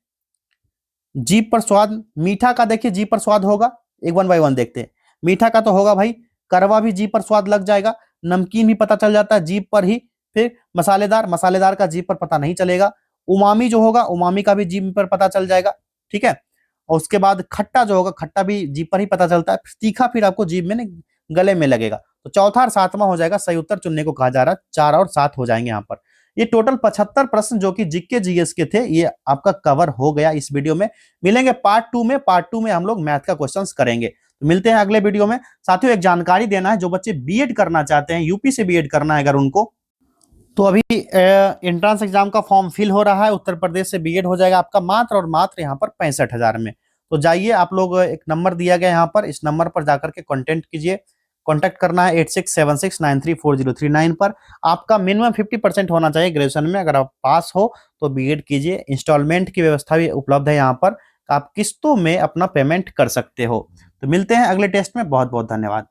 जीभ पर स्वाद, मीठा का देखिए जीभ पर स्वाद होगा, एक वन बाय वन देखते हैं। मीठा का तो होगा भाई, करवा भी जीभ पर स्वाद लग जाएगा, नमकीन भी पता चल जाता है जीभ पर ही। फिर मसालेदार, मसालेदार का जीभ पर पता नहीं चलेगा। उमामी जो होगा, उमामी का भी जीभ पर पता चल जाएगा, ठीक है। और उसके बाद खट्टा जो होगा, खट्टा भी जीभ पर ही पता चलता है। तीखा फिर आपको जीभ में नहीं, गले में लगेगा। तो चौथा और सातवां हो जाएगा सही उत्तर चुनने को कहा जा रहा है। 4 और 7 हो जाएंगे यहाँ पर। ये टोटल 75 प्रश्न जो कि जीके जीएस के थे, ये आपका कवर हो गया इस वीडियो में। मिलेंगे पार्ट 2 में। पार्ट 2 में हम लोग मैथ का क्वेश्चंस करेंगे। तो मिलते हैं अगले वीडियो में। साथियों एक जानकारी देना है, जो बच्चे बीएड करना चाहते हैं, यूपी से बीएड करना है अगर उनको, तो अभी एंट्रेंस एग्जाम का फॉर्म फिल हो रहा है। उत्तर प्रदेश से बीएड हो जाएगा आपका मात्र और मात्र यहाँ पर 65,000 में। तो जाइए आप लोग, एक नंबर दिया गया यहाँ पर, इस नंबर पर जाकर के कॉन्टेक्ट करना है 8676934039 पर। आपका मिनिमम 50% होना चाहिए ग्रेजुएशन में। अगर आप पास हो तो बीएड कीजिए। इंस्टॉलमेंट की व्यवस्था भी उपलब्ध है यहाँ पर, आप किस्तों में अपना पेमेंट कर सकते हो। तो मिलते हैं अगले टेस्ट में। बहुत बहुत धन्यवाद।